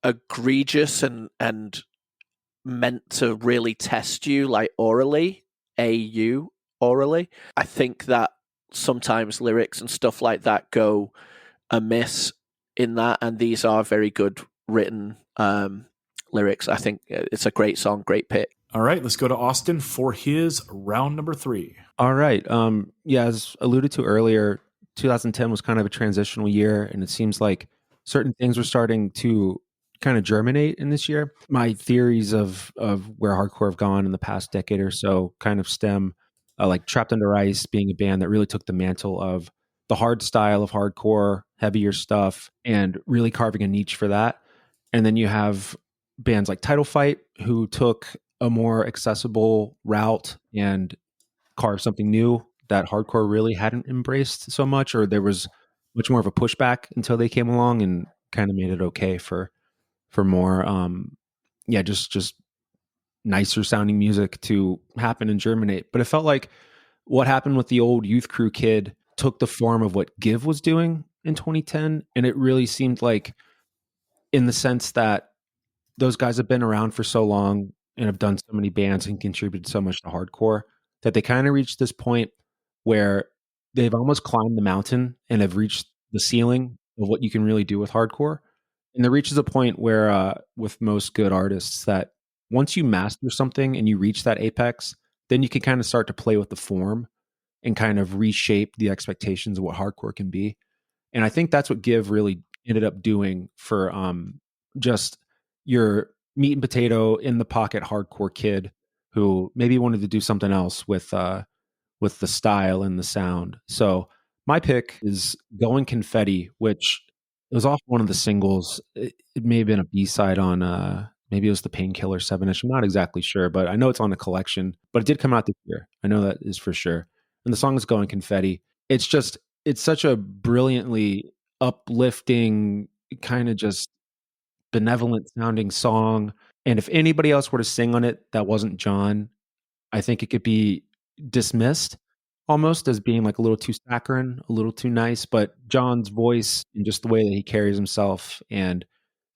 S3: egregious and meant to really test you, like, orally. I think that sometimes lyrics and stuff like that go amiss in that, and these are very good written lyrics. I think it's a great song, great pick.
S1: All right, let's go to Austin for his round number 3.
S5: All right. Yeah, as alluded to earlier, 2010 was kind of a transitional year, and it seems like certain things were starting to kind of germinate in this year. My theories of where hardcore have gone in the past decade or so kind of stem, like Trapped Under Ice being a band that really took the mantle of the hard style of hardcore, heavier stuff, and really carving a niche for that. And then you have bands like Title Fight, who took a more accessible route and carved something new that hardcore really hadn't embraced so much, or there was much more of a pushback until they came along and kind of made it okay for more just nicer sounding music to happen and germinate. But it felt like what happened with the old Youth Crew kid took the form of what Give was doing in 2010, and it really seemed like, in the sense that those guys have been around for so long and have done so many bands and contributed so much to hardcore, that they kind of reached this point where they've almost climbed the mountain and have reached the ceiling of what you can really do with hardcore. And there reaches a point where, with most good artists, that once you master something and you reach that apex, then you can kind of start to play with the form and kind of reshape the expectations of what hardcore can be. And I think that's what Give really ended up doing for just your meat and potato in the pocket hardcore kid who maybe wanted to do something else with the style and the sound. So my pick is Going Confetti, which was off one of the singles. It may have been a B-side on maybe it was the Painkiller 7-inch. I'm not exactly sure, but I know it's on a collection. But it did come out this year. I know that is for sure. And the song is Going Confetti. It's such a brilliantly uplifting, kind of just benevolent sounding song. And if anybody else were to sing on it that wasn't John, I think it could be dismissed almost as being like a little too saccharine, a little too nice. But John's voice and just the way that he carries himself, and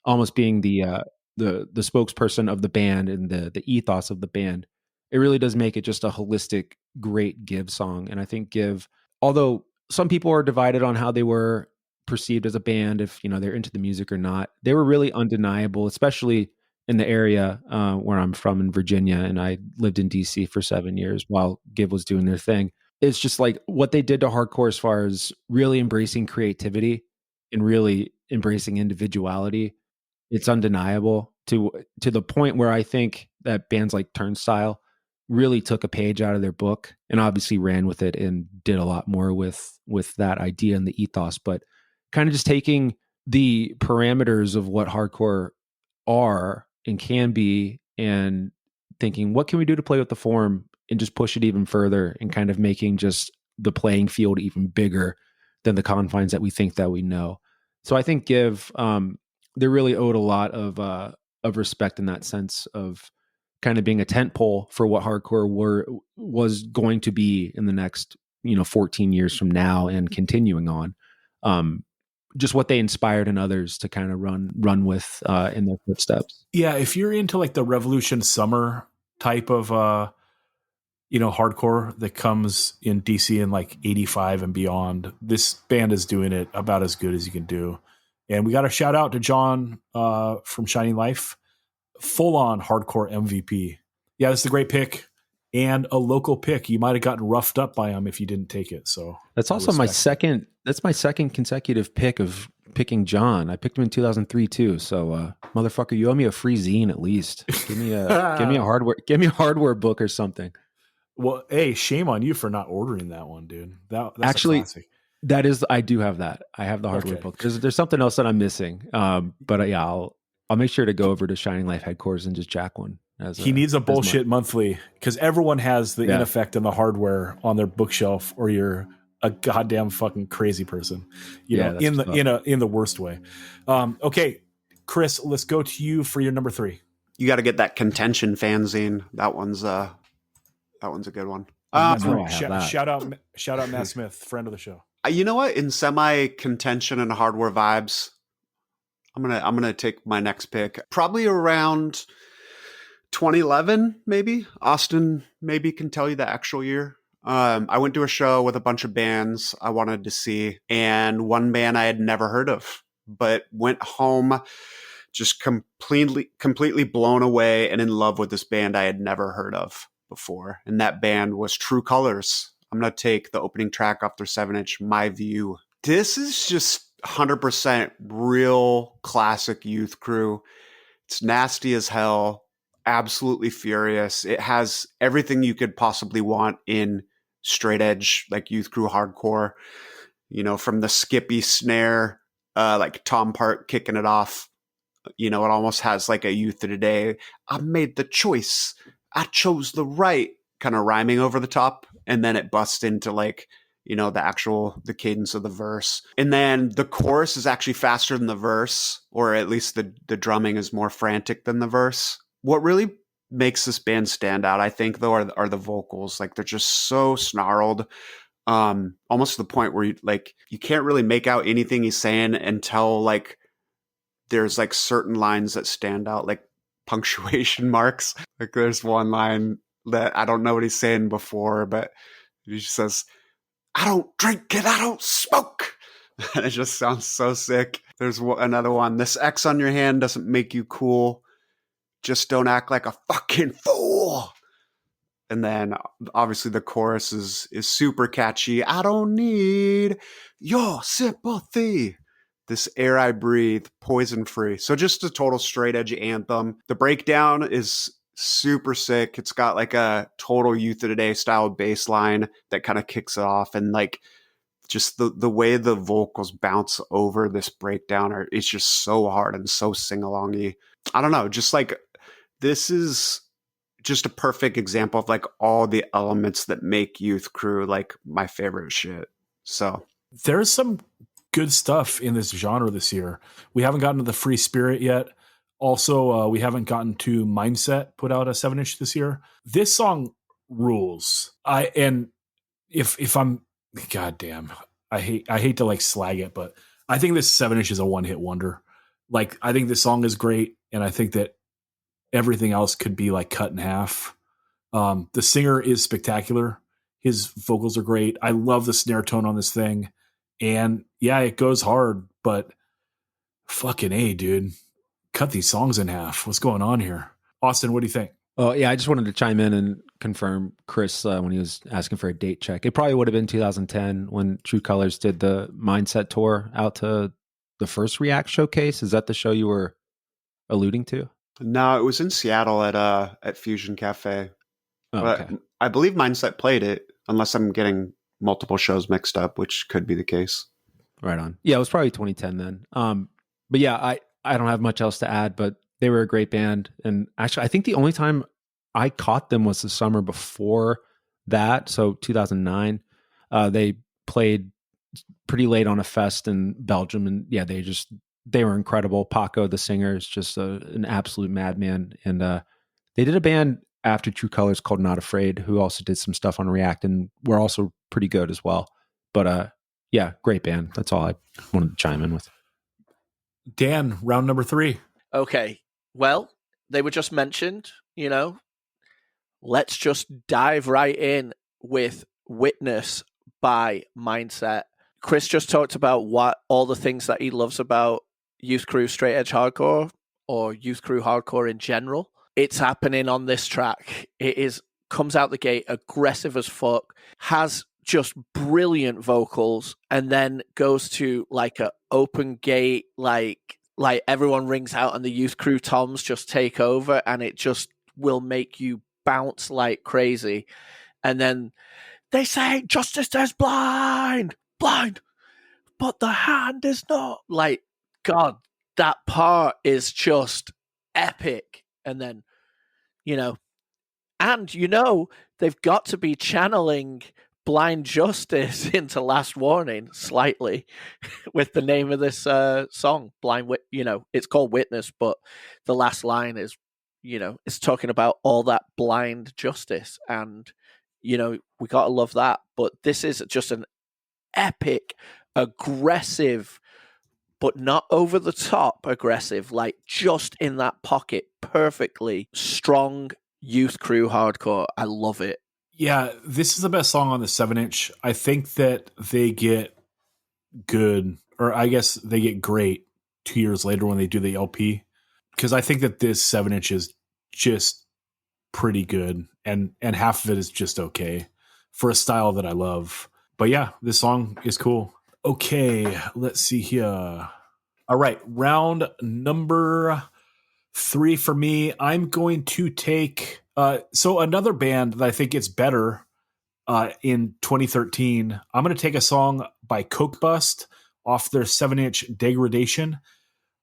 S5: almost being the spokesperson of the band and the ethos of the band, it really does make it just a holistic, great Give song. And I think Give, although some people are divided on how they were perceived as a band, if they're into the music or not, they were really undeniable, especially in the area where I'm from in Virginia, and I lived in DC for 7 years while Give was doing their thing. It's just like what they did to hardcore as far as really embracing creativity and really embracing individuality. It's undeniable to the point where I think that bands like Turnstile really took a page out of their book and obviously ran with it and did a lot more with that idea and the ethos, but kind of just taking the parameters of what hardcore are and can be and thinking, what can we do to play with the form and just push it even further, and kind of making just the playing field even bigger the confines that we think that we know. So I think Give, they really owed a lot of respect in that sense of kind of being a tentpole for what hardcore was going to be in the next 14 years from now and continuing on. Just what they inspired in others to kind of run with in their footsteps.
S1: Yeah, if you're into like the Revolution Summer type of hardcore that comes in DC in like 85 and beyond, this band is doing it about as good as you can do. And we got a shout out to John from Shining Life, full on hardcore MVP. Yeah, this is a great pick and a local pick. You might have gotten roughed up by him if you didn't take it. So
S5: that's also my second consecutive pick of picking John. I picked him in 2003 too. So motherfucker, you owe me a free zine at least. Give me a hardware book or something.
S1: Well, hey, shame on you for not ordering that one, dude. That's
S5: actually
S1: a classic.
S5: That is, I do have that. I have the hardware book. There's something else that I'm missing. But yeah, I'll make sure to go over to Shining Life headquarters and just jack one.
S1: He needs a bullshit monthly because everyone has the In Effect and the hardware on their bookshelf, or you're a goddamn fucking crazy person. In the worst way. Okay, Chris, let's go to you for your number 3.
S4: You got to get that Contention fanzine. That one's a good one.
S1: Shout out Matt Smith, friend of the show.
S4: You know what? In semi-Contention and hardware vibes, I'm gonna take my next pick. Probably around 2011, maybe. Austin maybe can tell you the actual year. I went to a show with a bunch of bands I wanted to see, and one band I had never heard of, but went home just completely blown away and in love with this band I had never heard of before. And that band was True Colors. I'm going to take the opening track off their 7-inch, My View. This is just 100% real classic Youth Crew. It's nasty as hell, absolutely furious. It has everything you could possibly want in straight edge, like Youth Crew hardcore, from the skippy snare, like Tom Park kicking it off. It almost has like a Youth of Today. I made the choice. I chose the right, kind of rhyming over the top. And then it busts into like, the cadence of the verse. And then the chorus is actually faster than the verse, or at least the drumming is more frantic than the verse. What really makes this band stand out, I think, though, are the vocals. Like, they're just so snarled, almost to the point where you can't really make out anything he's saying until like there's like certain lines that stand out, like punctuation marks. Like there's one line that I don't know what he's saying before, but he just says, "I don't drink and I don't smoke." And it just sounds so sick. There's another one. "This X on your hand doesn't make you cool. Just don't act like a fucking fool." And then obviously the chorus is super catchy. "I don't need your sympathy. This air I breathe, poison free." So just a total straight edge anthem. The breakdown is super sick. It's got like a total Youth of Today style bass line that kind of kicks it off. And like just the way the vocals bounce over this breakdown it's just so hard and so sing-alongy. I don't know, just like this is just a perfect example of like all the elements that make Youth Crew like my favorite shit. So
S1: there's some good stuff in this genre this year. We haven't gotten to the Free Spirit yet. Also, we haven't gotten to Mindset put out a 7-inch this year. This song rules. If I'm goddamn, I hate to like slag it, but I think this 7-inch is a one-hit wonder. Like, I think this song is great, and I think that everything else could be like cut in half. The singer is spectacular. His vocals are great. I love the snare tone on this thing. And yeah, it goes hard, but fucking A, dude. Cut these songs in half. What's going on here? Austin, what do you think?
S5: Oh, yeah, I just wanted to chime in and confirm Chris when he was asking for a date check. It probably would have been 2010 when True Colors did the Mindset tour out to the first React showcase. Is that the show you were alluding to?
S4: No, it was in Seattle at Fusion Cafe.
S5: Oh,
S4: but
S5: okay.
S4: I believe Mindset played it, unless I'm getting multiple shows mixed up, which could be the case.
S5: Right on. Yeah, it was probably 2010 then. But yeah, I don't have much else to add, but they were a great band. And actually, I think the only time I caught them was the summer before that. So 2009, they played pretty late on a fest in Belgium, and yeah, they were incredible. Paco, the singer, is just an absolute madman, and they did a band after True Colors called Not Afraid, who also did some stuff on React, and were also pretty good as well. But yeah, great band. That's all I wanted to chime in with.
S1: Dan, round number 3.
S3: Okay. Well, they were just mentioned, let's just dive right in with Witness by Mindset. Chris just talked about what all the things that he loves about Youth Crew Straight Edge Hardcore, or Youth Crew Hardcore in general. It's happening on this track. Comes out the gate aggressive as fuck, has just brilliant vocals, and then goes to like a open gate, like everyone rings out and the Youth Crew toms just take over, and it just will make you bounce like crazy. And then they say justice is blind, but the hand is not. Like, God, that part is just epic. And then, they've got to be channeling Blind Justice into Last Warning slightly with the name of this song, it's called Witness, but the last line is, it's talking about all that blind justice, and we gotta love that. But this is just an epic, aggressive, but not over the top aggressive, like just in that pocket, perfectly strong Youth Crew hardcore. I love it.
S1: Yeah, this is the best song on the 7-inch. I think that they get good, or I guess they get great 2 years later when they do the LP, because I think that this 7-inch is just pretty good, and half of it is just okay for a style that I love. But yeah, this song is cool. Okay, let's see here. All right, round number 3 for me. I'm going to take so another band that I think gets better in 2013. I'm going to take a song by Coke Bust off their 7-inch Degradation.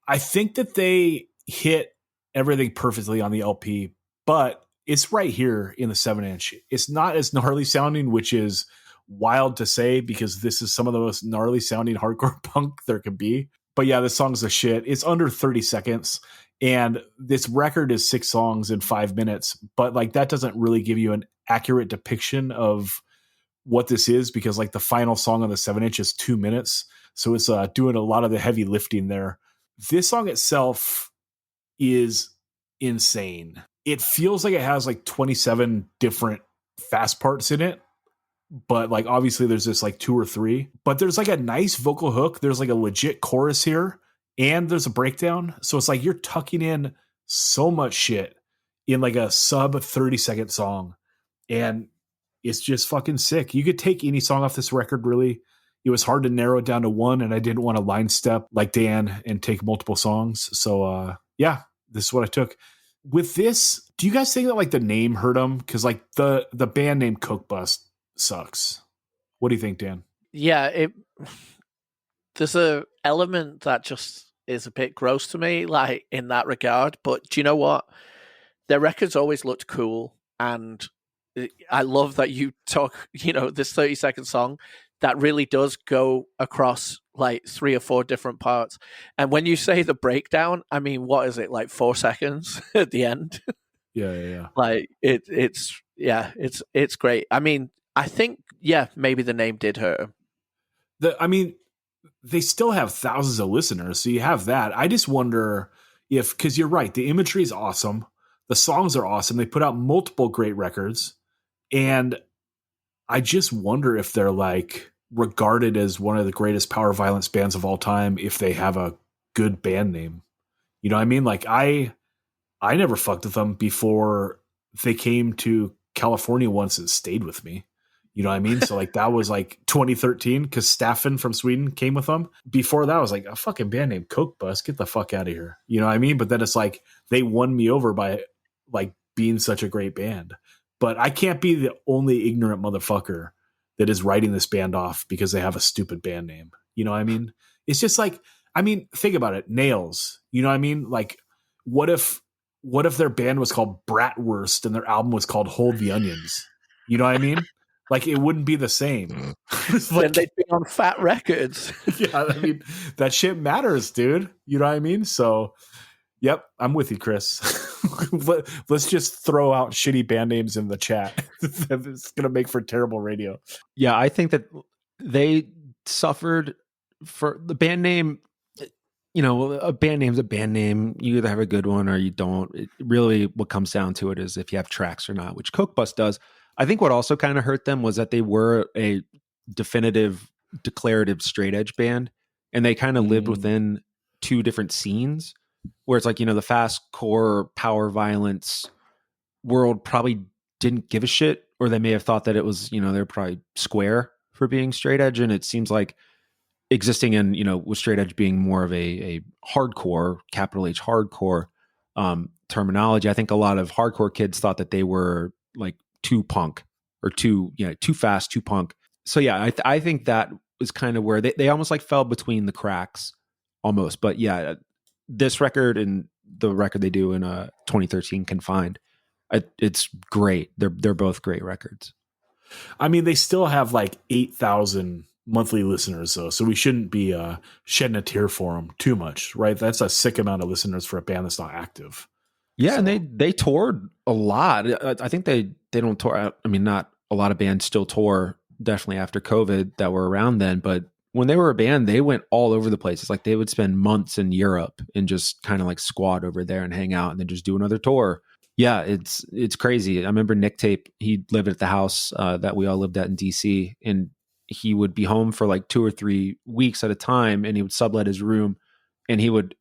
S1: I think that they hit everything perfectly on the LP, but it's right here in the 7-inch. It's not as gnarly sounding, which is wild to say because this is some of the most gnarly sounding hardcore punk there can be. But yeah, this song's a shit. It's under 30 seconds. And this record is 6 songs in 5 minutes, but like that doesn't really give you an accurate depiction of what this is, because like the final song on the 7-inch is 2 minutes. So it's doing a lot of the heavy lifting there. This song itself is insane. It feels like it has like 27 different fast parts in it, but like obviously there's just like 2 or 3, but there's like a nice vocal hook. There's like a legit chorus here, and there's a breakdown. So it's like you're tucking in so much shit in like a sub 30-second song, and it's just fucking sick. You could take any song off this record, really. It was hard to narrow it down to one, and I didn't want to line step like Dan and take multiple songs. So yeah, this is what I took. With this, do you guys think that like the name hurt them? Because like the band name Coke Bust sucks. What do you think, Dan?
S3: Yeah, there's a element that just is a bit gross to me, like in that regard. But do you know what? Their records always looked cool, and I love that you talk. This 30-second song that really does go across like 3 or 4 different parts. And when you say the breakdown, I mean, what is it, like 4 seconds at the end?
S1: Yeah.
S3: Like it's great. I mean, I think maybe the name did hurt him.
S1: They still have thousands of listeners, so you have that. I just wonder if, because you're right, the imagery is awesome, the songs are awesome, they put out multiple great records, and I just wonder if they're like regarded as one of the greatest power violence bands of all time if they have a good band name. You know what I mean? Like I never fucked with them before they came to California once and stayed with me. You know what I mean? So like that was like 2013 because Staffen from Sweden came with them. Before that, I was like, a fucking band named Coke Bus, get the fuck out of here. You know what I mean? But then it's like they won me over by like being such a great band. But I can't be the only ignorant motherfucker that is writing this band off because they have a stupid band name. You know what I mean? It's just like, think about it. Nails. You know what I mean? Like, what if their band was called Bratwurst and their album was called Hold the Onions? You know what I mean? Like it wouldn't be the same. It's
S3: Then
S1: like,
S3: they'd be on Fat Records.
S1: yeah, I mean, that shit matters, dude. You know what I mean? So, yep, I'm with you, Chris. Let's just throw out shitty band names in the chat. It's going to make for terrible radio.
S5: Yeah, I think that they suffered for the band name. You know, a band name's a band name. You either have a good one or you don't. It really, what comes down to it is if you have tracks or not, which Coke Bus does. I think what also kind of hurt them was that they were a definitive, declarative straight edge band, and they kind of lived within two different scenes, where it's like, you know, the fast core power violence world probably didn't give a shit, or they may have thought that it was, you know, they're probably square for being straight edge, and it seems like existing in, you know, with straight edge being more of a hardcore, capital H hardcore terminology. I think a lot of hardcore kids thought that they were like too punk or too fast, too punk. So yeah, I think that was kind of where they almost like fell between the cracks almost. But yeah, this record and the record they do in 2013 Confined, it's great. They're both great records.
S1: I mean, they still have like 8,000 monthly listeners, though, so we shouldn't be shedding a tear for them too much, right? That's a sick amount of listeners for a band that's not active.
S5: Yeah,
S1: So.
S5: and they toured a lot. I think they don't tour. I mean, not a lot of bands still tour, definitely after COVID, that were around then. But when they were a band, they went all over the place. It's like they would spend months in Europe and just kind of like squat over there and hang out and then just do another tour. Yeah, it's crazy. I remember Nick Tape, he lived at the house that we all lived at in DC, and he would be home for like 2 or 3 weeks at a time, and he would sublet his room, and he would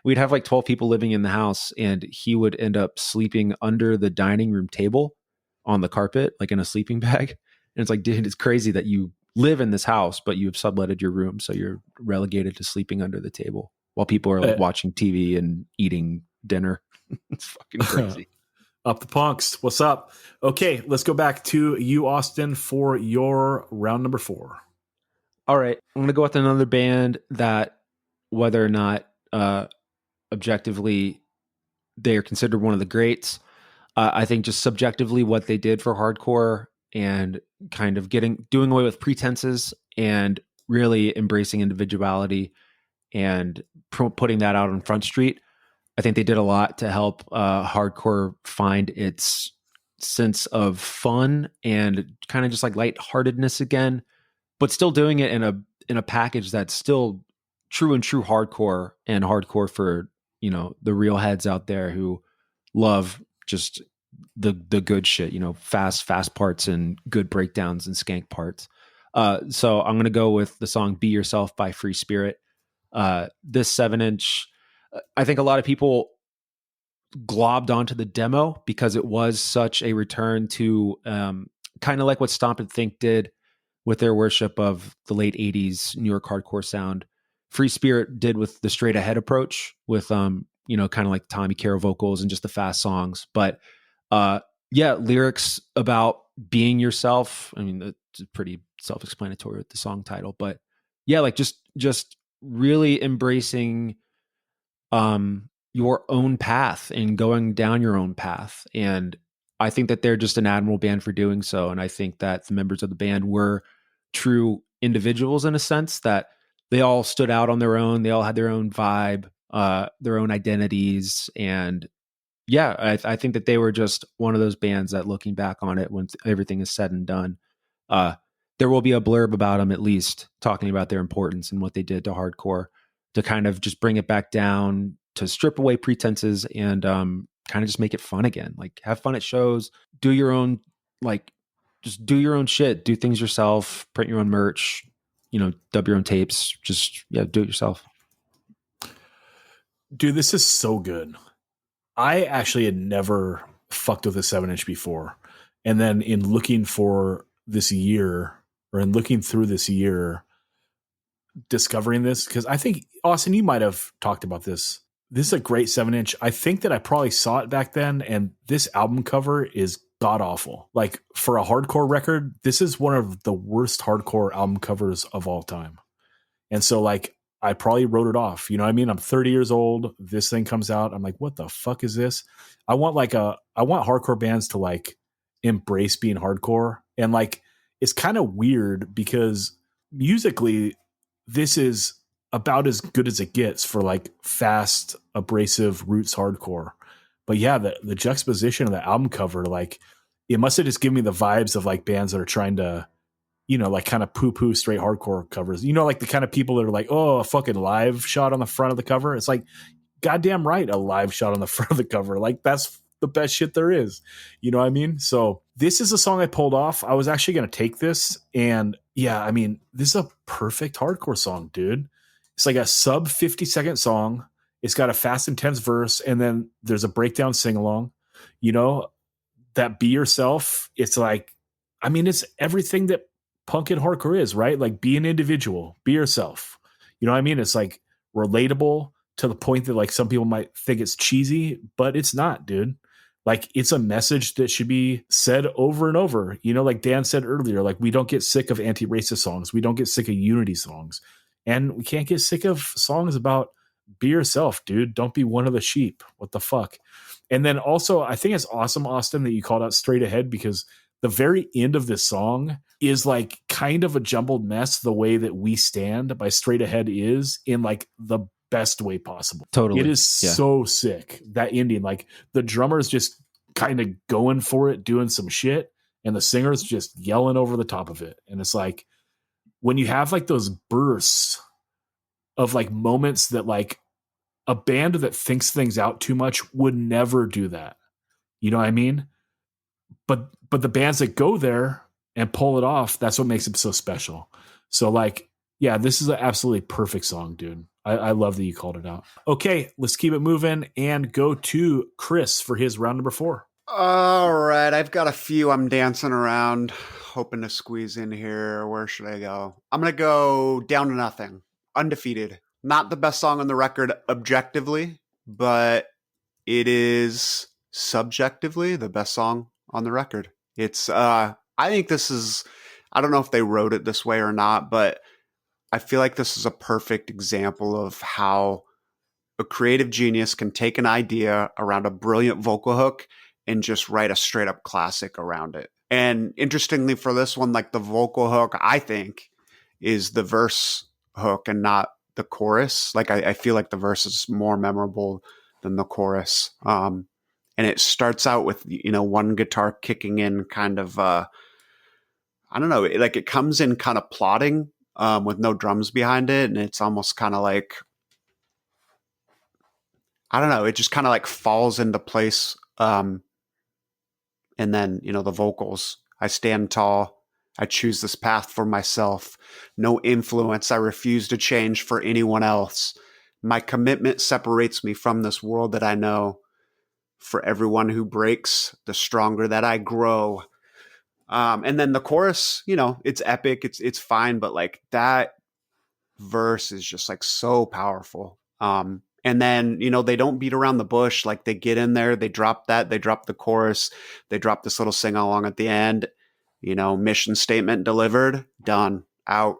S5: we'd have like 12 people living in the house, and he would end up sleeping under the dining room table on the carpet, like in a sleeping bag. And it's like, dude, it's crazy that you live in this house, but you've subletted your room, so you're relegated to sleeping under the table while people are like watching TV and eating dinner. It's fucking crazy.
S1: Up the punks. What's up? Okay, let's go back to you, Austin, for your round number 4.
S5: All right, I'm gonna go with another band that, whether or not objectively they are considered one of the greats, I think just subjectively what they did for hardcore and kind of doing away with pretenses and really embracing individuality and putting that out on Front Street. I think they did a lot to help hardcore find its sense of fun and kind of just like lightheartedness again, but still doing it in a package that's still true hardcore, and hardcore for, you know, the real heads out there who love just the good shit, you know, fast parts and good breakdowns and skank parts. So I'm gonna go with the song "Be Yourself" by Free Spirit. This 7-inch. I think a lot of people globbed onto the demo because it was such a return to kind of like what Stomp and Think did with their worship of the late 80s New York hardcore sound. Free Spirit did with the straight ahead approach with, you know, kind of like Tommy Carroll vocals and just the fast songs. But yeah, lyrics about being yourself. I mean, it's pretty self-explanatory with the song title, but yeah, like just really embracing your own path and going down your own path. And I think that they're just an admirable band for doing so. And I think that the members of the band were true individuals in a sense, that they all stood out on their own. They all had their own vibe, their own identities. And yeah, I think that they were just one of those bands that, looking back on it, when everything is said and done, there will be a blurb about them, at least, talking about their importance and what they did to hardcore, to kind of just bring it back down, to strip away pretenses and kind of just make it fun again. Like, have fun at shows, do your own, like, just do your own shit, do things yourself, print your own merch, you know, dub your own tapes, just, yeah, do it yourself.
S1: Dude, this is so good. I actually had never fucked with a 7-inch before. And then in looking for this year, or in looking through this year, discovering this, because I think, Austin, you might have talked about this. This is a great 7-inch. I think that I probably saw it back then, and this album cover is god awful. Like, for a hardcore record, this is one of the worst hardcore album covers of all time. And so, like, I probably wrote it off. You know what I mean? I'm 30 years old. This thing comes out. I'm like, what the fuck is this? I want hardcore bands to like embrace being hardcore. And like, is kind of weird because musically, this is about as good as it gets for like fast, abrasive roots hardcore. But yeah, the juxtaposition of the album cover, like it must have just given me the vibes of like bands that are trying to, like kind of poo-poo straight hardcore covers. Like the kind of people that are like, oh, a fucking live shot on the front of the cover. It's like, goddamn right, a live shot on the front of the cover. Like that's the best shit there is. You know what I mean? So this is a song I pulled off. I was actually going to take this, and yeah, I mean, this is a perfect hardcore song, dude. It's like a sub 50-second song. It's got a fast, intense verse, and then there's a breakdown sing-along. That Be Yourself. It's like, I mean, it's everything that punk and hardcore is, right? Like, be an individual, be yourself. You know what I mean? It's like relatable to the point that like some people might think it's cheesy, but it's not, dude. Like, it's a message that should be said over and over. Like Dan said earlier, like we don't get sick of anti-racist songs. We don't get sick of unity songs. And we can't get sick of songs about be yourself, dude. Don't be one of the sheep. What the fuck? And then also, I think it's awesome, Austin, that you called out Straight Ahead, because the very end of this song is like kind of a jumbled mess the way that We Stand by Straight Ahead is, in like the best way possible.
S5: Totally.
S1: It is so sick. That ending, like the drummer's just kind of going for it, doing some shit, and the singer's just yelling over the top of it. And it's like, when you have like those bursts of like moments that like a band that thinks things out too much would never do that. You know what I mean? But the bands that go there and pull it off, that's what makes it so special. So like, yeah, this is an absolutely perfect song, dude. I love that you called it out. Okay, let's keep it moving and go to Chris for his round number 4.
S4: All right, I've got a few I'm dancing around, hoping to squeeze in here. Where should I go? I'm going to go Down to Nothing, Undefeated. Not the best song on the record objectively, but it is subjectively the best song on the record. It's, I think this is, I don't know if they wrote it this way or not, but I feel like this is a perfect example of how a creative genius can take an idea around a brilliant vocal hook and just write a straight up classic around it. And interestingly for this one, like the vocal hook, I think, is the verse hook and not the chorus. Like I feel like the verse is more memorable than the chorus. And it starts out with, one guitar kicking in kind of, I don't know, like it comes in kind of plotting with no drums behind it. And it's almost kind of like, I don't know, it just kind of like falls into place. And then, the vocals, I stand tall. I choose this path for myself. No influence I refuse to change for anyone else. My commitment separates me from this world that I know. For everyone who breaks, the stronger that I grow. And then the chorus, it's epic. It's fine. But like that verse is just like so powerful. And then, they don't beat around the bush. Like they get in there, they drop that, they drop the chorus, they drop this little sing along at the end, mission statement delivered, done, out.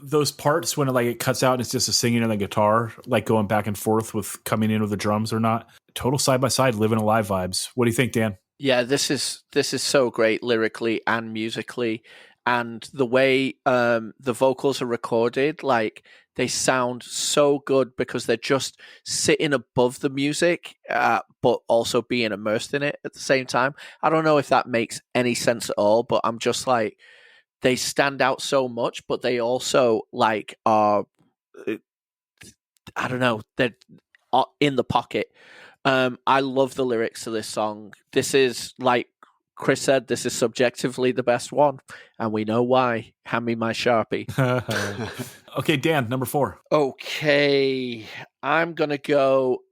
S1: Those parts when it cuts out and it's just a singing and the guitar, like going back and forth with coming in with the drums or not. Total side by side, living alive vibes. What do you think, Dan?
S3: Yeah, this is so great lyrically and musically, and the way the vocals are recorded, like they sound so good because they're just sitting above the music, but also being immersed in it at the same time. I don't know if that makes any sense at all, but I'm just like, they stand out so much, but they also like are, I don't know, they're in the pocket. I love the lyrics to this song. This is, like Chris said, this is subjectively the best one, and we know why. Hand me my Sharpie.
S1: Okay, Dan, number 4.
S3: Okay, I'm gonna go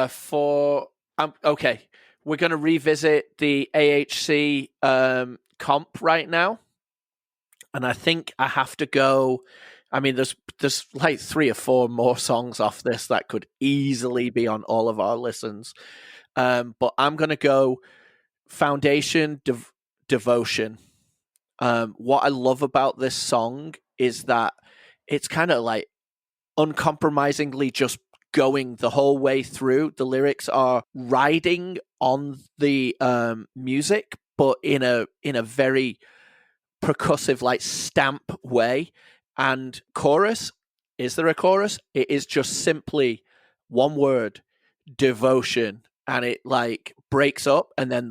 S3: for. Okay, we're gonna revisit the AHC comp right now, and I think I have to go. I mean, there's like 3 or 4 more songs off this that could easily be on all of our listens. But I'm going to go Foundation, Devotion. What I love about this song is that it's kind of like uncompromisingly just going the whole way through. The lyrics are riding on the music, but in a very percussive, like stamp way. And chorus, is there a chorus? It is just simply one word, devotion, and it like breaks up, and then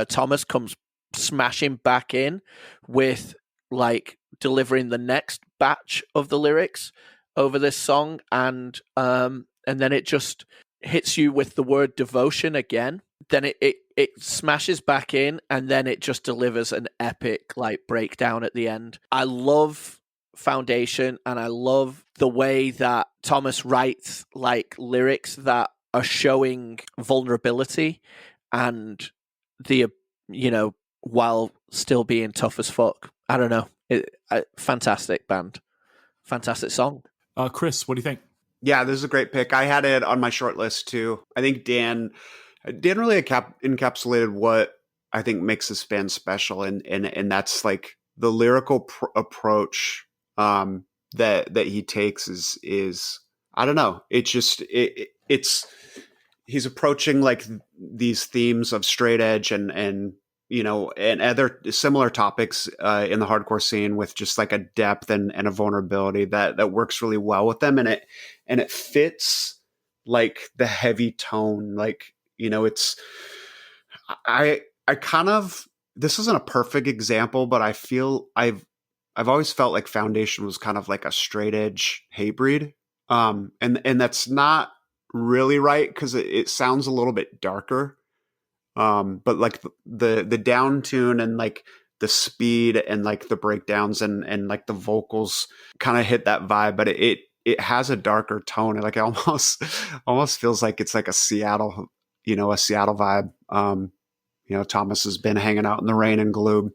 S3: Thomas comes smashing back in with like delivering the next batch of the lyrics over this song, and then it just hits you with the word devotion again. Then it smashes back in, and then it just delivers an epic like breakdown at the end. I love Foundation, and I love the way that Thomas writes like lyrics that are showing vulnerability and the, you know, while still being tough as fuck. I don't know. Fantastic band. Fantastic song.
S1: Chris, what do you think?
S4: Yeah, this is a great pick. I had it on my short list too. I think Dan really encapsulated what I think makes this band special, and that's like the lyrical approach that he takes is I don't know. It's just it's he's approaching like these themes of straight edge and you know, and other similar topics in the hardcore scene with just like a depth and a vulnerability that works really well with them, and it fits like the heavy tone. Like, you know, it's I kind of, this isn't a perfect example, but I feel I've always felt like Foundation was kind of like a straight edge Hatebreed, and that's not really right because it sounds a little bit darker. But like the down tune and like the speed and like the breakdowns and like the vocals kind of hit that vibe, but it has a darker tone. Like it almost feels like it's like a Seattle vibe. You know, Thomas has been hanging out in the rain and gloom,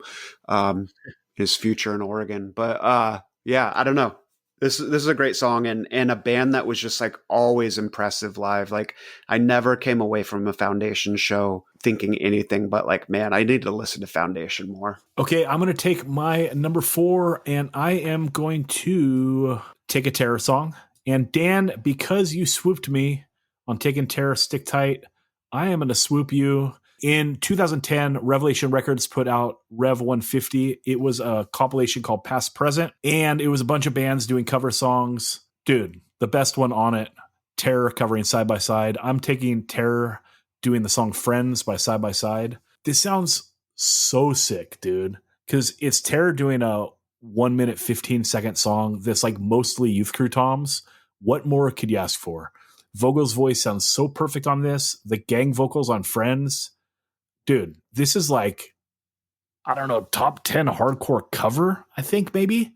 S4: his future in Oregon, but yeah, I don't know. This is a great song and a band that was just like always impressive live. Like I never came away from a Foundation show thinking anything but like, man, I need to listen to Foundation more.
S1: Okay, I'm going to take my number 4, and I am going to take a Terror song. And Dan, because you swooped me on taking Terror Stick Tight, I am going to swoop you. In 2010, Revelation Records put out Rev 150. It was a compilation called Past Present, and it was a bunch of bands doing cover songs. Dude, the best one on it, Terror covering Side by Side. I'm taking Terror doing the song Friends by Side by Side. This sounds so sick, dude, because it's Terror doing a 1 minute, 15-second song that's like mostly Youth Crew toms. What more could you ask for? Vogel's voice sounds so perfect on this. The gang vocals on Friends. Dude, this is like, I don't know, top 10 hardcore cover, I think maybe.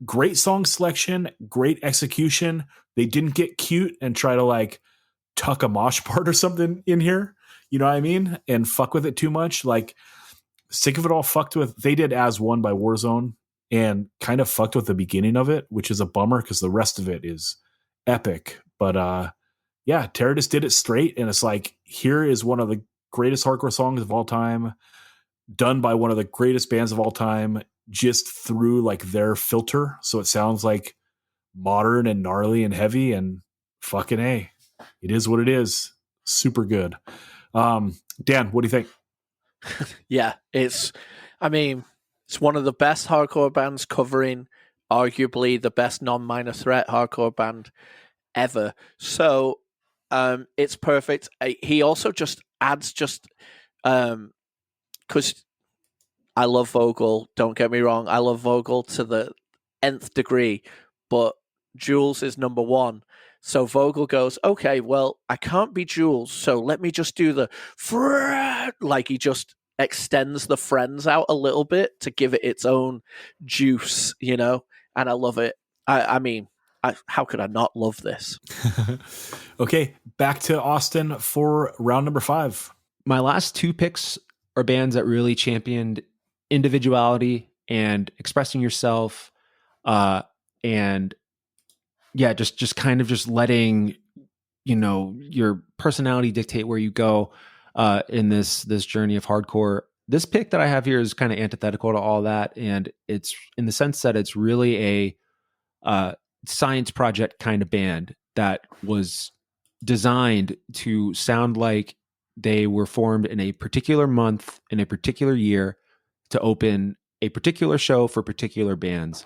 S1: Great song selection, great execution. They didn't get cute and try to like tuck a mosh part or something in here. You know what I mean? And fuck with it too much. Like, Sick of It All fucked with, they did As One by Warzone and kind of fucked with the beginning of it, which is a bummer because the rest of it is epic. But yeah, Terror just did it straight. And it's like, here is one of the greatest hardcore songs of all time, done by one of the greatest bands of all time, just through like their filter. So it sounds like modern and gnarly and heavy, and fucking A, it is what it is. Super good. Dan, what do you think?
S3: Yeah, it's one of the best hardcore bands covering arguably the best non-Minor Threat hardcore band ever. So it's perfect. He also just adds because I love Vogel, don't get me wrong, I love Vogel to the nth degree, but Jules is number 1. So Vogel goes, okay, well, I can't be Jules, so let me just do the like he just extends the Friends out a little bit to give it its own juice, you know, and I love it. I mean, how could I not love this?
S1: Okay, back to Austin for round number 5.
S5: My last 2 picks are bands that really championed individuality and expressing yourself, and yeah, just kind of just letting, you know, your personality dictate where you go in this journey of hardcore. This pick that I have here is kind of antithetical to all that, and it's in the sense that it's really a science project kind of band that was designed to sound like they were formed in a particular month in a particular year to open a particular show for particular bands.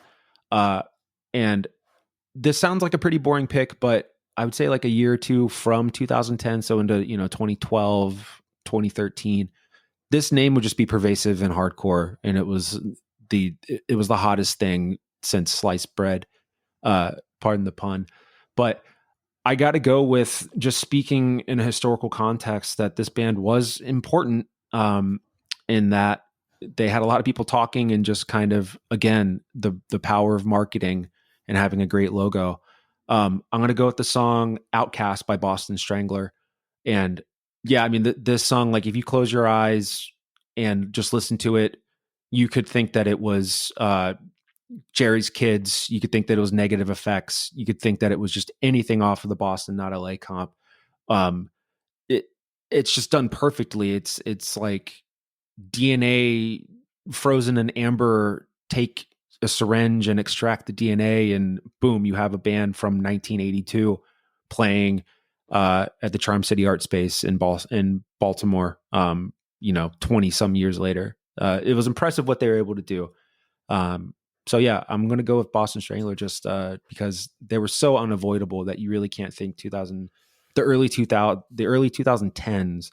S5: And this sounds like a pretty boring pick, but I would say like a year or two from 2010, so into 2012, 2013, this name would just be pervasive in hardcore, and it was the hottest thing since sliced bread. Pardon the pun, but I got to go with, just speaking in a historical context, that this band was important, in that they had a lot of people talking, and just kind of, again, the power of marketing and having a great logo. I'm going to go with the song Outcast by Boston Strangler. And yeah, I mean, this song, like if you close your eyes and just listen to it, you could think that it was Jerry's Kids. You could think that it was Negative Effects. You could think that it was just anything off of the Boston Not LA comp. It's just done perfectly. It's like DNA frozen in amber. Take a syringe and extract the DNA, and boom, you have a band from 1982 playing at the Charm City Art Space in Baltimore. 20 some years later. It was impressive what they were able to do. So yeah, I'm going to go with Boston Strangler, just because they were so unavoidable that you really can't think the early 2010s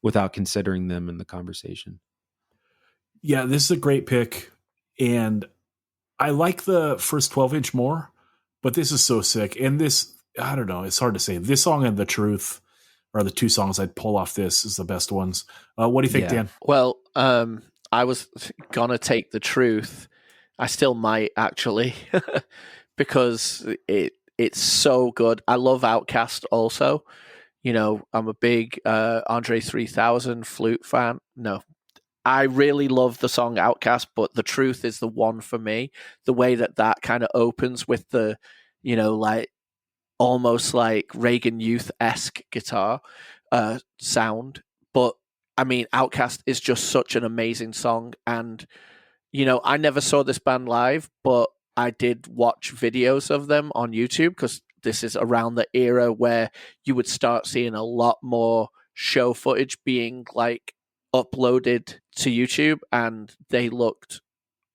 S5: without considering them in the conversation.
S1: Yeah, this is a great pick, and I like the first 12-inch more, but this is so sick. And this, I don't know, it's hard to say. This song and The Truth are the two songs I'd pull off this as the best ones. What do you think, Dan?
S3: Well, I was going to take The Truth. I still might, actually, because it's so good. I love Outkast also. I'm a big Andre 3000 flute fan. No, I really love the song Outcast, but The Truth is the one for me. The way that kind of opens with the, like almost like Reagan Youth-esque guitar sound. But I mean, Outcast is just such an amazing song. And, I never saw this band live, but I did watch videos of them on YouTube, because this is around the era where you would start seeing a lot more show footage being like uploaded to YouTube, and they looked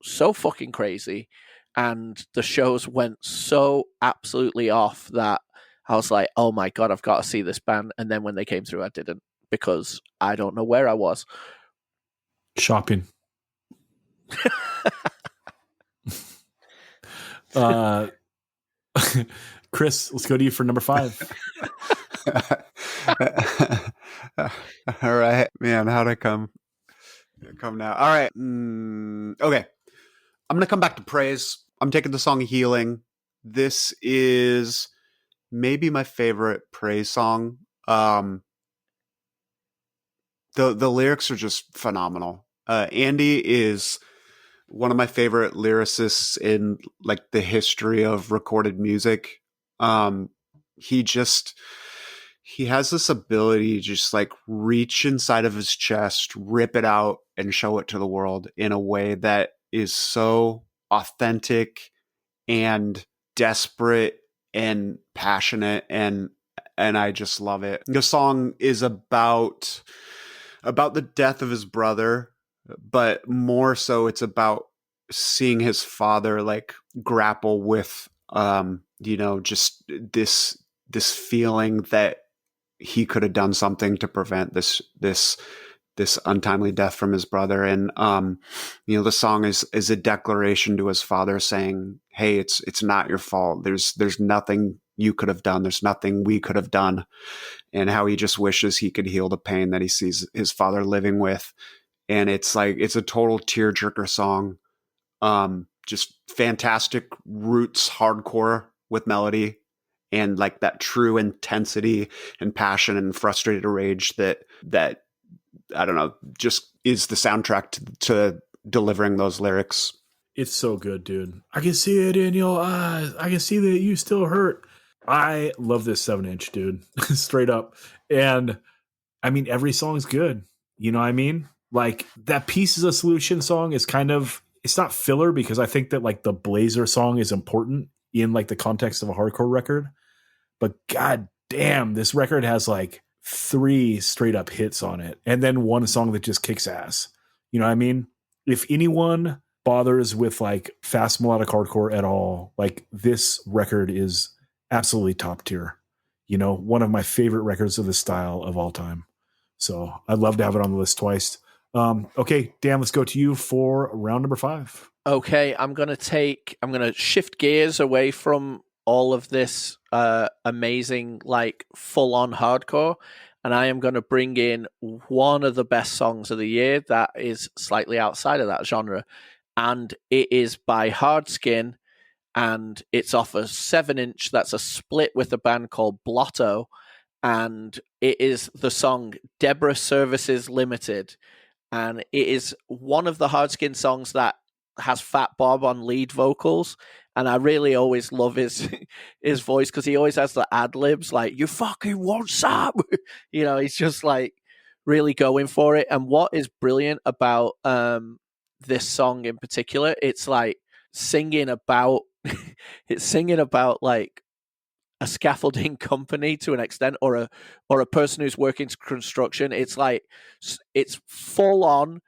S3: so fucking crazy, and the shows went so absolutely off that I was like, oh my god, I've got to see this band. And then when they came through, I didn't, because I don't know where I was.
S1: Shopping. Chris, let's go to you for number 5.
S4: All right, man. How'd I come now? All right. Okay. I'm going to come back to Praise. I'm taking the song Healing. This is maybe my favorite Praise song. The lyrics are just phenomenal. Andy is one of my favorite lyricists in like the history of recorded music. He has this ability to just like reach inside of his chest, rip it out, and show it to the world in a way that is so authentic and desperate and passionate, and I just love it. The song is about the death of his brother, but more so it's about seeing his father like grapple with just this feeling that he could have done something to prevent this untimely death from his brother. And the song is a declaration to his father saying, hey, it's not your fault. There's nothing you could have done. There's nothing we could have done. And how he just wishes he could heal the pain that he sees his father living with. And it's a total tearjerker song. Just fantastic roots hardcore with melody, and like that true intensity and passion and frustrated rage that I don't know, just is the soundtrack to delivering those lyrics.
S1: It's so good, dude. I can see it in your eyes. I can see that you still hurt. I love this 7-inch, dude. Straight up. And I mean, every song's good. You know what I mean? Like that Pieces of Solution song is kind of, it's not filler, because I think that like the Blazer song is important in like the context of a hardcore record. But god damn, this record has like 3 straight up hits on it, and then one song that just kicks ass. You know what I mean? If anyone bothers with like fast melodic hardcore at all, like this record is absolutely top tier. You know, one of my favorite records of this style of all time. So I'd love to have it on the list twice. Okay, Dan, let's go to you for round number 5.
S3: Okay, I'm gonna shift gears away from all of this amazing, like full on hardcore, and I am gonna bring in one of the best songs of the year that is slightly outside of that genre, and it is by Hardskin, and it's off a 7-inch that's a split with a band called Blotto, and it is the song Deborah Services Limited. And it is one of the Hardskin songs that has Fat Bob on lead vocals, and I really always love his voice because he always has the ad libs like "you fucking want some," you know. He's just like really going for it. And what is brilliant about this song in particular, it's like singing about like a scaffolding company to an extent, or a person who's working construction. It's like it's full on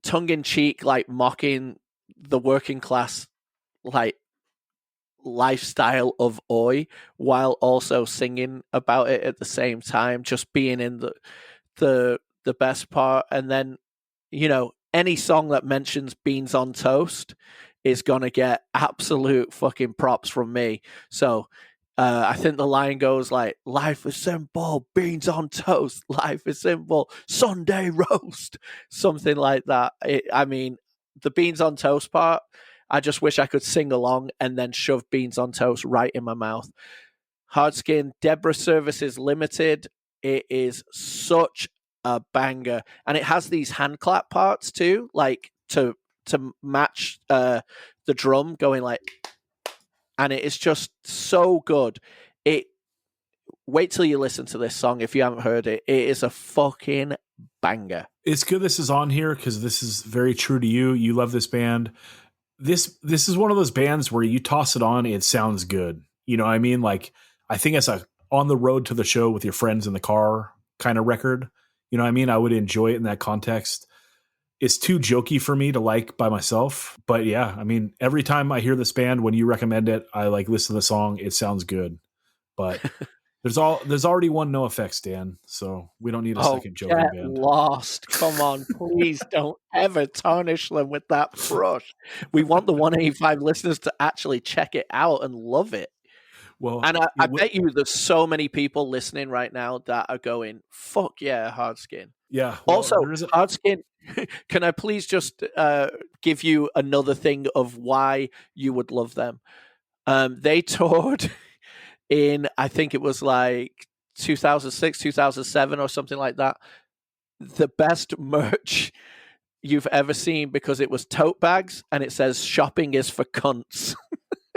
S3: tongue in cheek, like mocking the working class like lifestyle of Oi, while also singing about it at the same time, just being in the best part. And then, you know, any song that mentions beans on toast is gonna get absolute fucking props from me. So I think the line goes like, "Life is simple, beans on toast. Life is simple, Sunday roast." Something like that. I mean, the beans on toast part, I just wish I could sing along and then shove beans on toast right in my mouth. Hardskin, Deborah Services Limited. It is such a banger. And it has these hand clap parts too, like to match the drum going like... And it is just so good. Wait till you listen to this song if you haven't heard it. It is a fucking banger.
S1: It's good this is on here because this is very true to you. You love this band. This is one of those bands where you toss it on, it sounds good. You know what I mean? Like, I think it's a on the road to the show with your friends in the car kind of record. You know what I mean? I would enjoy it in that context. It's too jokey for me to like by myself. But yeah, I mean, every time I hear this band, when you recommend it, I like listen to the song. It sounds good. But there's already one No Effects, Dan. So we don't need a second joking band.
S3: Lost. Come on, please don't ever tarnish them with that brush. We want the 185 listeners to actually check it out and love it.
S1: Well,
S3: and I bet you there's so many people listening right now that are going, "Fuck yeah, Hardskin."
S1: Yeah. Well,
S3: also, Hardskin, can I please just give you another thing of why you would love them? They toured in, I think it was like 2006, 2007 or something like that. The best merch you've ever seen, because it was tote bags and it says "shopping is for cunts."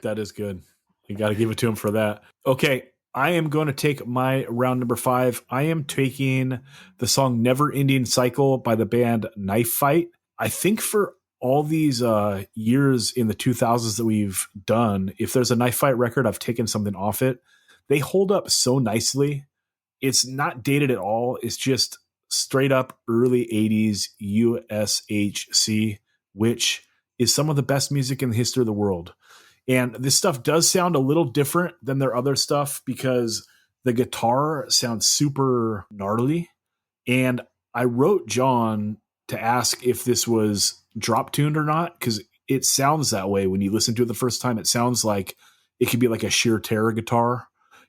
S1: That is good. You got to give it to him for that. Okay, I am going to take my round number 5. I am taking the song "Never Ending Cycle" by the band Knife Fight. I think for all these years in the 2000s that we've done, if there's a Knife Fight record, I've taken something off it. They hold up so nicely. It's not dated at all. It's just straight up early 80s USHC, which is some of the best music in the history of the world. And this stuff does sound a little different than their other stuff because the guitar sounds super gnarly. And I wrote John to ask if this was drop tuned or not, because it sounds that way when you listen to it the first time. It sounds like it could be like a sheer terror guitar,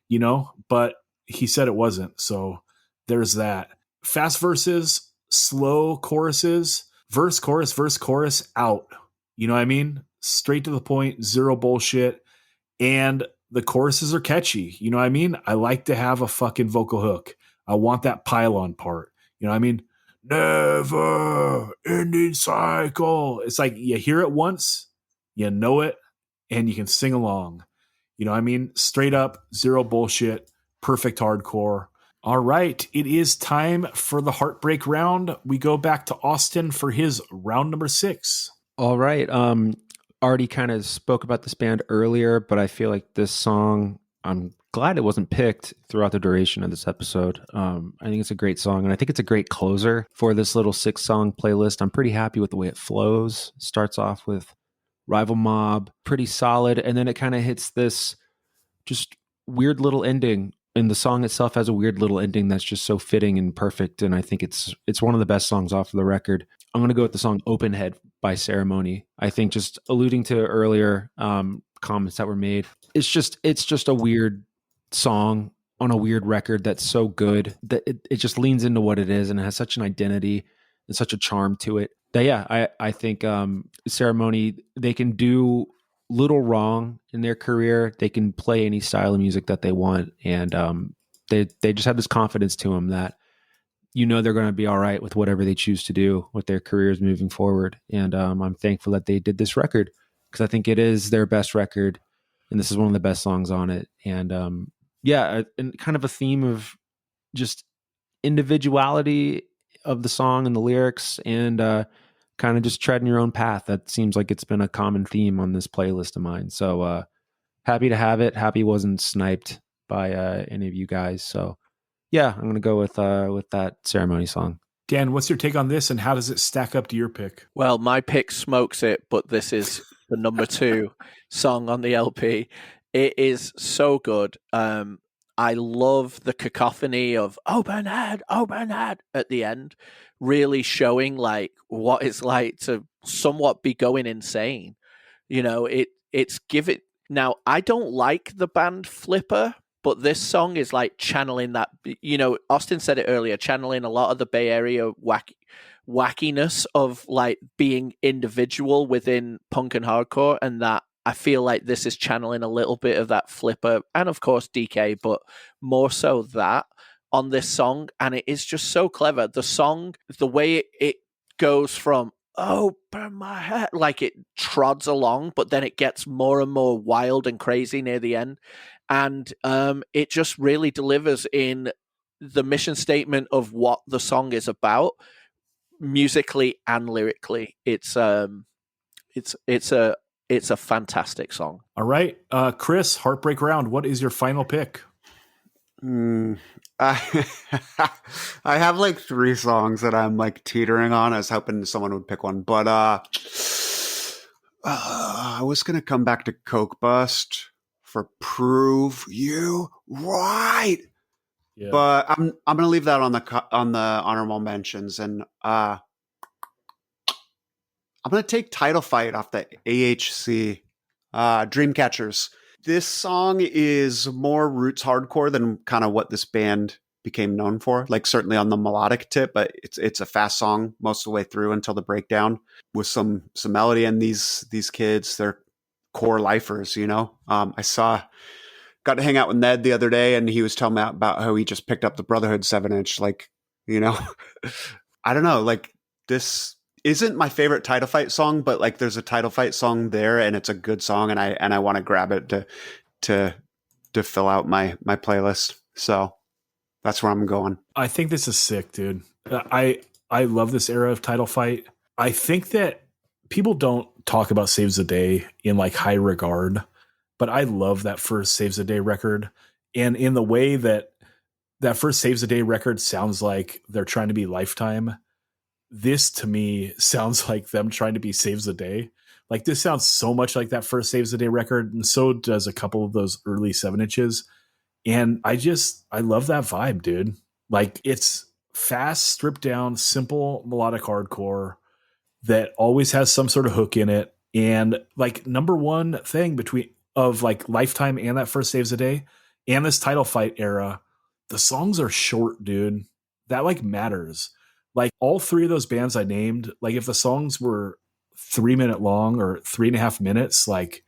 S1: you know, but he said it wasn't. So there's that. Fast verses, slow choruses, verse, chorus, out. You know what I mean? Straight to the point, zero bullshit. And the choruses are catchy. You know what I mean? I like to have a fucking vocal hook. I want that pylon part. You know what I mean? Never ending cycle. It's like you hear it once, you know it, and you can sing along. You know what I mean? Straight up, zero bullshit, perfect hardcore. All right, it is time for the heartbreak round. We go back to Austin for his round number 6.
S5: All right. Already kind of spoke about this band earlier, but I feel like this song, I'm glad it wasn't picked throughout the duration of this episode. I think it's a great song, and I think it's a great closer for this little 6-song playlist. I'm pretty happy with the way it flows. Starts off with Rival Mob, pretty solid. And then it kind of hits this just weird little ending. And the song itself has a weird little ending that's just so fitting and perfect. And I think it's one of the best songs off of the record. I'm going to go with the song Open Head by Ceremony. I think, just alluding to earlier comments that were made, it's just a weird song on a weird record that's so good that it just leans into what it is, and it has such an identity and such a charm to it. That, yeah, I think Ceremony, they can do little wrong in their career. They can play any style of music that they want, and they just have this confidence to them that they're going to be all right with whatever they choose to do with their careers moving forward. And I'm thankful that they did this record, because I think it is their best record, and this is one of the best songs on it. And and kind of a theme of just individuality of the song and the lyrics, and kind of just treading your own path. That seems like it's been a common theme on this playlist of mine. So happy to have it. Happy wasn't sniped by any of you guys. So yeah, I'm going to go with that Ceremony song.
S1: Dan, what's your take on this, and how does it stack up to your pick?
S3: Well, my pick smokes it, but this is the number 2 song on the LP. It is so good. I love the cacophony of open head at the end, really showing like what it's like to somewhat be going insane. It's given. Now, I don't like the band Flipper, but this song is like channeling that. Austin said it earlier, channeling a lot of the Bay Area wackiness of like being individual within punk and hardcore, and that I feel like this is channeling a little bit of that Flipper, and of course DK, but more so that on this song. And it is just so clever. The song, the way it goes from open my head, like it trods along, but then it gets more and more wild and crazy near the end. And it just really delivers in the mission statement of what the song is about, musically and lyrically. It's a fantastic song.
S1: All right, Chris, Heartbreak Round, what is your final pick?
S4: I have like 3 songs that I'm like teetering on. I was hoping someone would pick one, but I was gonna come back to Coke Bust for Prove You Right.
S1: Yeah.
S4: But I'm gonna leave that on the honorable mentions, and I'm gonna take Title Fight off the AHC Dreamcatchers. This song is more roots hardcore than kind of what this band became known for. Like certainly on the melodic tip, but it's a fast song most of the way through until the breakdown with some melody. And these kids, they're core lifers, got to hang out with Ned the other day, and he was telling me about how he just picked up the Brotherhood 7-inch. Like, I don't know, like this isn't my favorite Title Fight song, but like there's a Title Fight song there, and it's a good song, and I want to grab it to fill out my playlist. So that's where I'm going.
S1: I think this is sick, dude. I love this era of Title Fight. I think that people don't talk about Saves the Day in like high regard, but I love that first Saves the Day record. And in the way that first Saves the Day record sounds like they're trying to be Lifetime, this to me sounds like them trying to be Saves the Day. Like this sounds so much like that first Saves the Day record, and so does a couple of those early 7-inches. And I love that vibe, dude. Like it's fast, stripped down, simple melodic hardcore that always has some sort of hook in it. And like number one thing between of like Lifetime and that first Saves the Day and this Title Fight era, the songs are short, dude. That like matters. Like all 3 of those bands I named, like if the songs were 3 minute long or 3.5 minutes, like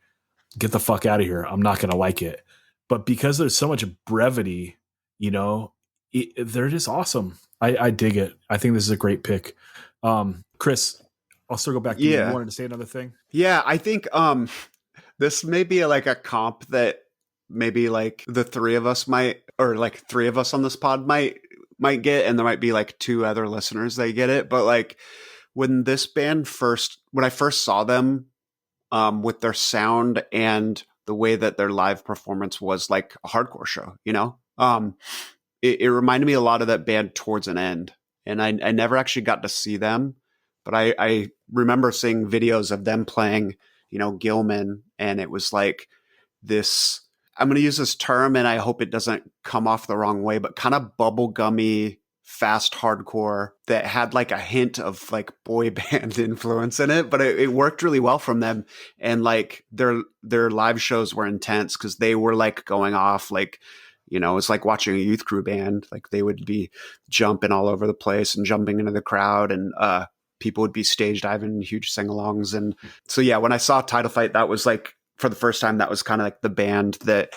S1: get the fuck out of here. I'm not going to like it. But because there's so much brevity, they're just awesome. I dig it. I think this is a great pick. Chris, I'll circle back to you. You wanted to say another thing?
S4: Yeah, I think this may be like a comp that maybe like the 3 of us might, or like 3 of us on this pod might get, and there might be like 2 other listeners that get it. But like when I first saw them with their sound and the way that their live performance was like a hardcore show, it reminded me a lot of that band Towards an End. And I never actually got to see them, but I remember seeing videos of them playing Gilman, and it was like this, I'm going to use this term and I hope it doesn't come off the wrong way, but kind of bubblegummy fast hardcore that had like a hint of like boy band influence in it, but it worked really well from them. And like their live shows were intense because they were like going off like, it's like watching a youth crew band. Like they would be jumping all over the place and jumping into the crowd, and people would be stage diving in huge sing-alongs. And so, yeah, when I saw Title Fight, that was like, for the first time, that was kind of like the band that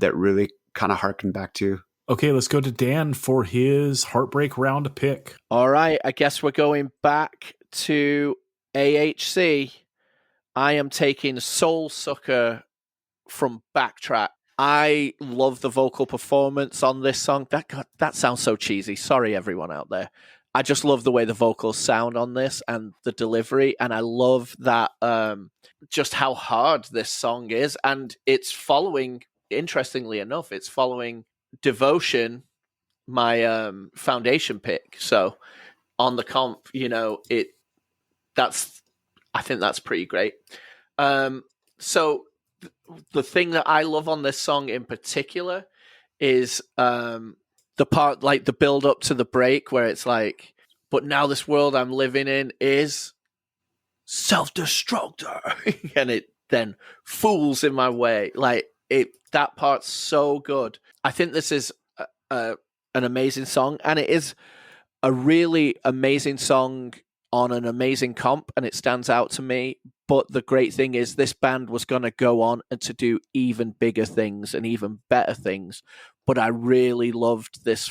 S4: really kind of harkened back to.
S1: Okay, let's go to Dan for his heartbreak round pick.
S3: All right, I guess we're going back to AHC. I am taking Soul Sucker from Backtrack. I love the vocal performance on this song. That sounds so cheesy. Sorry, everyone out there. I just love the way the vocals sound on this and the delivery, and I love that just how hard this song is. And it's following, interestingly enough, it's following Devotion, my foundation pick. So on the comp, I think that's pretty great. So the thing that I love on this song in particular is the part, like the build up to the break, where it's like, but now this world I'm living in is self-destructor, and it then fools in my way. Like that part's so good. I think this is an amazing song, and it is a really amazing song on an amazing comp, and it stands out to me. But the great thing is this band was going to go on and to do even bigger things and even better things. But I really loved this,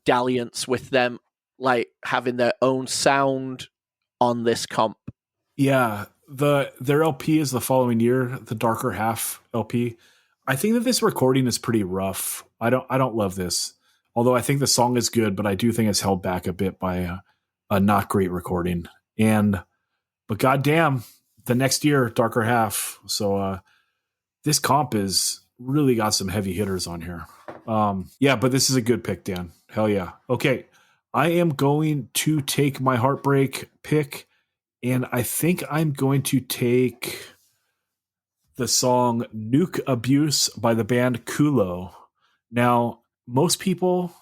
S3: dalliance with them, like having their own sound on this comp.
S1: Yeah, their LP is the following year, the Darker Half LP. I think that this recording is pretty rough. I don't love this, although I think the song is good, but I do think it's held back a bit by a not great recording. But goddamn, the next year, Darker Half. So this comp is really got some heavy hitters on here. Yeah, but this is a good pick, Dan. Hell yeah. Okay, I am going to take my heartbreak pick, and I think I'm going to take the song Nuke Abuse by the band Kulo. Now, most people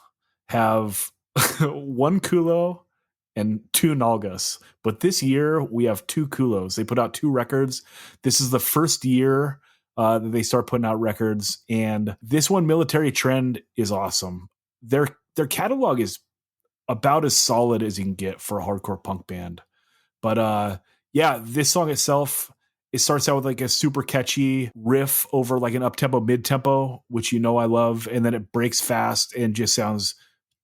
S1: have one Kulo and two Nalgas, but this year we have two Kulos. They put out two records. This is the first year that they start putting out records, and this one, Military Trend, is awesome. Their catalog is about as solid as you can get for a hardcore punk band. But yeah, this song itself, it starts out with like a super catchy riff over like an up-tempo, mid-tempo, which I love, and then it breaks fast and just sounds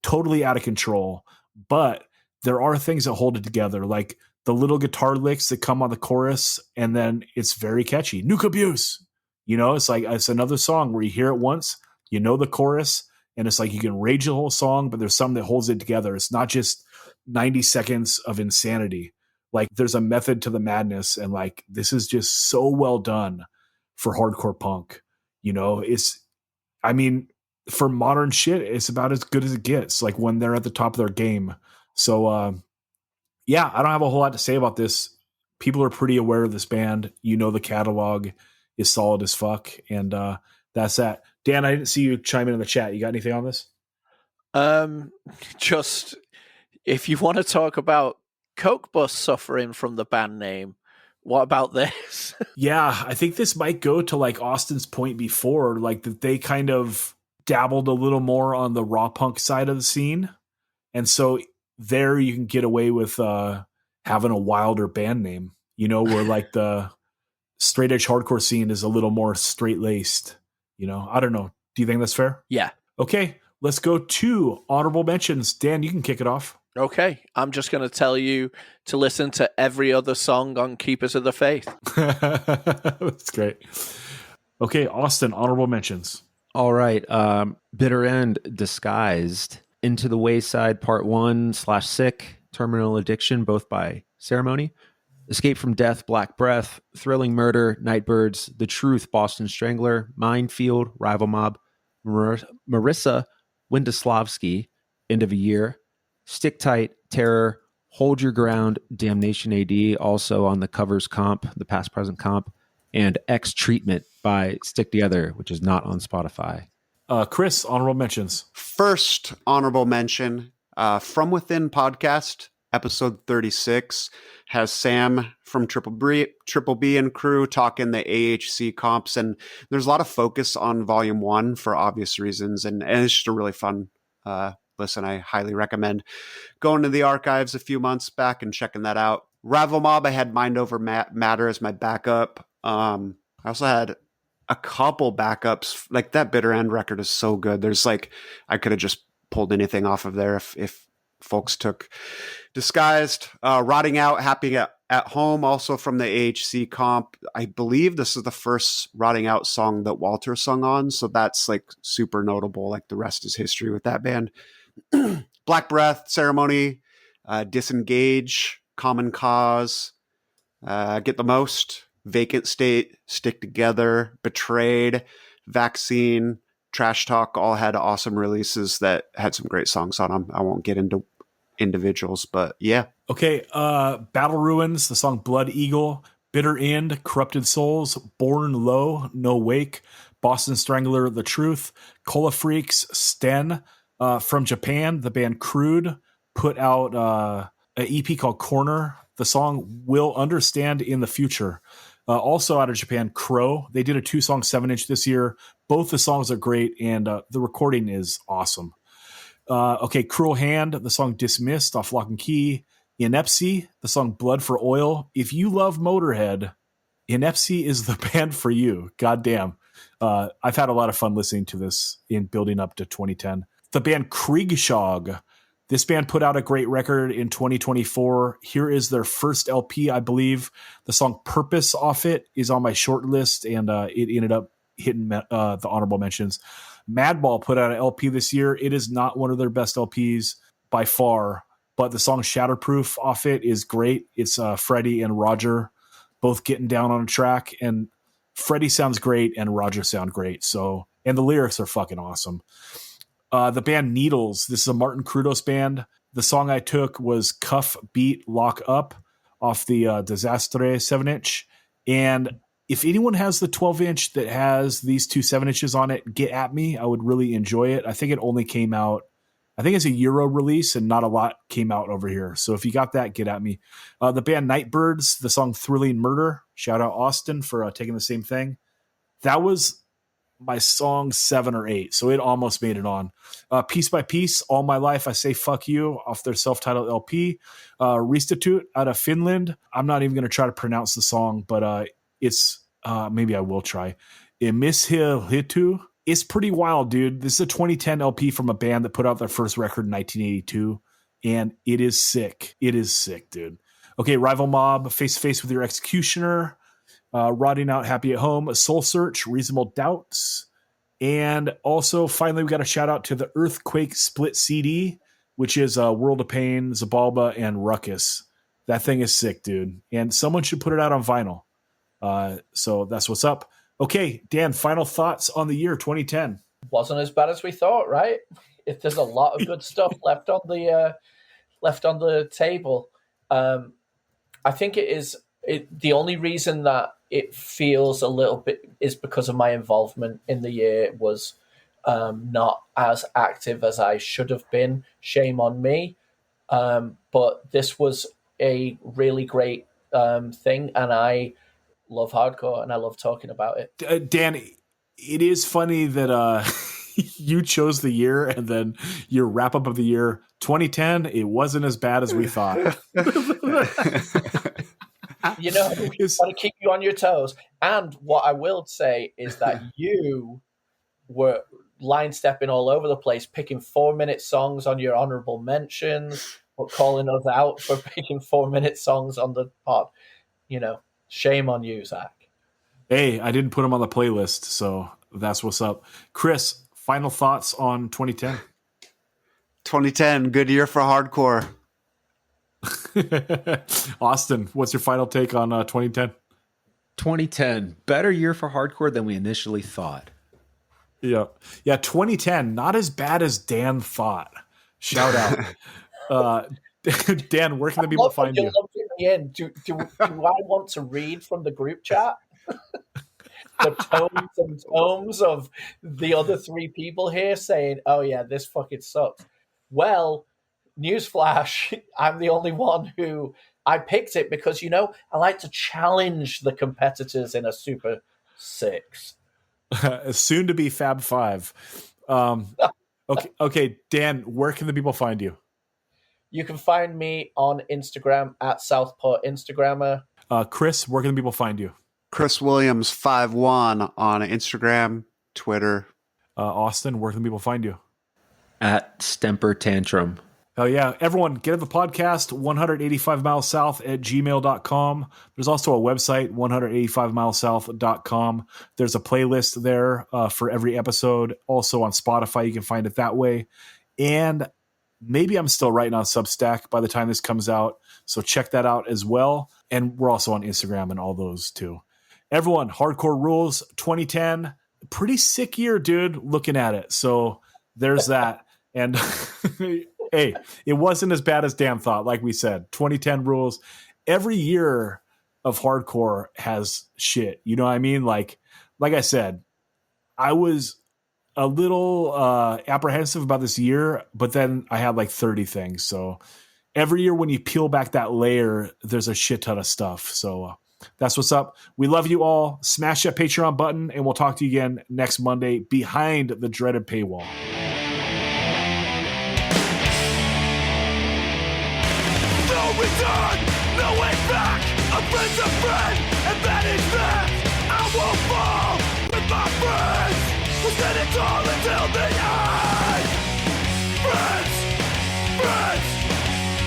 S1: totally out of control. But there are things that hold it together, like the little guitar licks that come on the chorus, and then it's very catchy. Nuke Abuse. It's like it's another song where you hear it once, the chorus, and it's like you can rage the whole song, but there's something that holds it together. It's not just 90 seconds of insanity. Like there's a method to the madness, and like this is just so well done for hardcore punk. For modern shit, it's about as good as it gets, like when they're at the top of their game. So yeah, I don't have a whole lot to say about this. People are pretty aware of this band. The catalog is solid as fuck, and that's that. Dan, I didn't see you chime in the chat. You got anything on this?
S3: Just if you want to talk about Coke Bus suffering from the band name, what about this?
S1: Yeah, I think this might go to like Austin's point before, like that they kind of dabbled a little more on the raw punk side of the scene, and so there you can get away with having a wilder band name, where like the straight edge hardcore scene is a little more straight laced. I don't know. Do you think that's fair?
S3: Yeah.
S1: Okay, let's go to honorable mentions. Dan, you can kick it off.
S3: Okay, I'm just going to tell you to listen to every other song on Keepers of the Faith.
S1: That's great. Okay, Austin, honorable mentions.
S5: All right. Bitter End, Disguised, Into the Wayside Part 1/Sick, Terminal Addiction, both by Ceremony, Escape from Death, Black Breath, Thrilling Murder, Nightbirds, The Truth, Boston Strangler, Minefield, Rival Mob, Marissa Windoslavsky, End of a Year, Stick Tight, Terror, Hold Your Ground, Damnation AD, also on the covers comp, the past present comp, and X Treatment by Stick Together, which is not on Spotify.
S1: Chris, honorable mentions.
S4: First honorable mention, From Within podcast, episode 36, has Sam from Triple B and crew talking the AHC comps, and there's a lot of focus on volume 1 for obvious reasons, and it's just a really fun listen. I highly recommend going to the archives a few months back and checking that out. Rival Mob, I had Mind Over Matter as my backup. I also had a couple backups. Like, that Bitter End record is so good. There's like, I could have just pulled anything off of there if folks took Disguised. Rotting Out, Happy at Home, also from the AHC comp. I believe this is the first Rotting Out song that Walter sung on, so that's like super notable. Like, the rest is history with that band. Black Breath, Ceremony, Disengage, Common Cause, Get the Most, Vacant State, Stick Together, Betrayed, Vaccine, Trash Talk, all had awesome releases that had some great songs on them. I won't get into individuals, but yeah.
S1: Okay, Battle Ruins, the song Blood Eagle, Bitter End, Corrupted Souls, Born Low, No Wake, Boston Strangler, The Truth, Cola Freaks, Sten. From Japan, the band Crude put out an EP called Corner. The song Will Understand in the Future. Also out of Japan, Crow. They did a 2-song 7-inch this year. Both the songs are great, and the recording is awesome. Okay, Cruel Hand, the song Dismissed off Lock and Key. Inepsy, the song Blood for Oil. If you love Motorhead, Inepsy is the band for you. Goddamn. I've had a lot of fun listening to this in building up to 2010. The band Kriegshog. This band put out a great record in 2024. Here is their first LP, I believe. The song Purpose off it is on my short list, and it ended up hitting the honorable mentions. Madball put out an LP this year. It is not one of their best LPs by far, but the song Shatterproof off it is great. It's Freddie and Roger both getting down on a track, and Freddie sounds great and Roger sound great. So, and the lyrics are fucking awesome. The band Needles. This is a Martin Krudos band. The song I took was Cuff Beat Lock Up off the Desastre 7-inch. And if anyone has the 12-inch that has these 2 7-inches on it, get at me. I would really enjoy it. I think it only came out, I think it's a Euro release, and not a lot came out over here. So if you got that, get at me. The band Nightbirds, the song Thrilling Murder. Shout out Austin for taking the same thing. That was my song 7 or 8, so it almost made it on. Piece by Piece, All My Life I Say Fuck You off their self-titled LP. Restitute out of Finland. I'm not even going to try to pronounce the song, but it's maybe I will try. Imishilitu. It's pretty wild, dude. This is a 2010 LP from a band that put out their first record in 1982, and it is sick. It is sick, dude. Okay, Rival Mob, Face to Face with Your Executioner. Rotting Out, Happy at Home, Soul Search, Reasonable Doubts. And also, finally, we got a shout out to the Earthquake Split CD, which is World of Pain, Zabalba, and Ruckus. That thing is sick, dude. And someone should put it out on vinyl. So that's what's up. Okay, Dan, final thoughts on the year 2010.
S3: Wasn't as bad as we thought, right? If there's a lot of good stuff left on the table. I think it is. The only reason that it feels a little bit is because of my involvement in the year was not as active as I should have been. Shame on me. But this was a really great thing, and I love hardcore, and I love talking about it.
S1: Dan, it is funny that you chose the year, and then your wrap up of the year 2010. It wasn't as bad as we thought.
S3: You know, we want to keep you on your toes. And what I will say is that you were line stepping all over the place, picking 4-minute songs on your honorable mentions, but calling us out for picking 4-minute songs on the pod. You know, shame on you, Zach.
S1: Hey, I didn't put them on the playlist, so that's what's up. Chris, final thoughts on 2010?
S4: 2010, good year for hardcore.
S1: Austin, what's your final take on 2010?
S5: 2010, better year for hardcore than we initially thought.
S1: Yeah, 2010, not as bad as Dan thought. Shout out. Dan, where can the people
S6: Love that
S1: find
S6: you're
S1: you?
S6: lumping me in. Do I want to read from the group chat? The tomes and tomes of the other three people here saying, "Oh yeah, this fucking sucks." Well, newsflash: I'm the only one who I picked it because I like to challenge the competitors in a Super 6.
S1: Soon to be Fab 5. Okay, Dan, where can the people find you?
S6: You can find me on Instagram at Southpaw Instagrammer.
S1: Chris, where can the people find you?
S4: Chris Williams 51 on Instagram, Twitter.
S1: Austin, where can people find you?
S5: At Stemper Tantrum.
S1: Oh, yeah. Everyone, get at the podcast, 185 Miles South at gmail.com. There's also a website, 185milessouth.com. There's a playlist there for every episode. Also on Spotify, you can find it that way. And maybe I'm still writing on Substack by the time this comes out. So check that out as well. And we're also on Instagram and all those too. Everyone, Hardcore Rules 2010. Pretty sick year, dude, looking at it. So there's that. And hey, it wasn't as bad as Dan thought. Like we said, 2010 rules. Every year of hardcore has shit. You know what I mean? Like I said, I was a little apprehensive about this year, but then I had like 30 things. So every year when you peel back that layer, there's a shit ton of stuff. So that's what's up. We love you all. Smash that Patreon button, and we'll talk to you again next Monday behind the dreaded paywall.
S7: No return, no way back. A friend's a friend, and that is that. I won't fall with my friends. We'll stand it tall until the end. Friends, friends,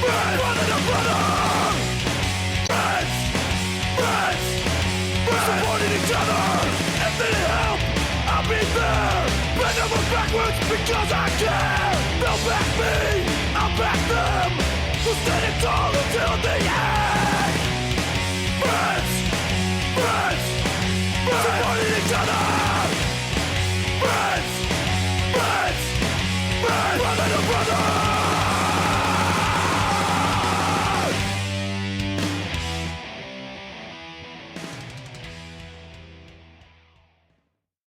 S7: friends, brother to brother. Friends, friends, friends, supporting each other. If they need help, I'll be there. Bend over backwards because I care. They'll back me, I'll back them. We'll stand it tall until the end. Friends, friends, friends, supporting each other. Friends, friends, friends, brother to brother.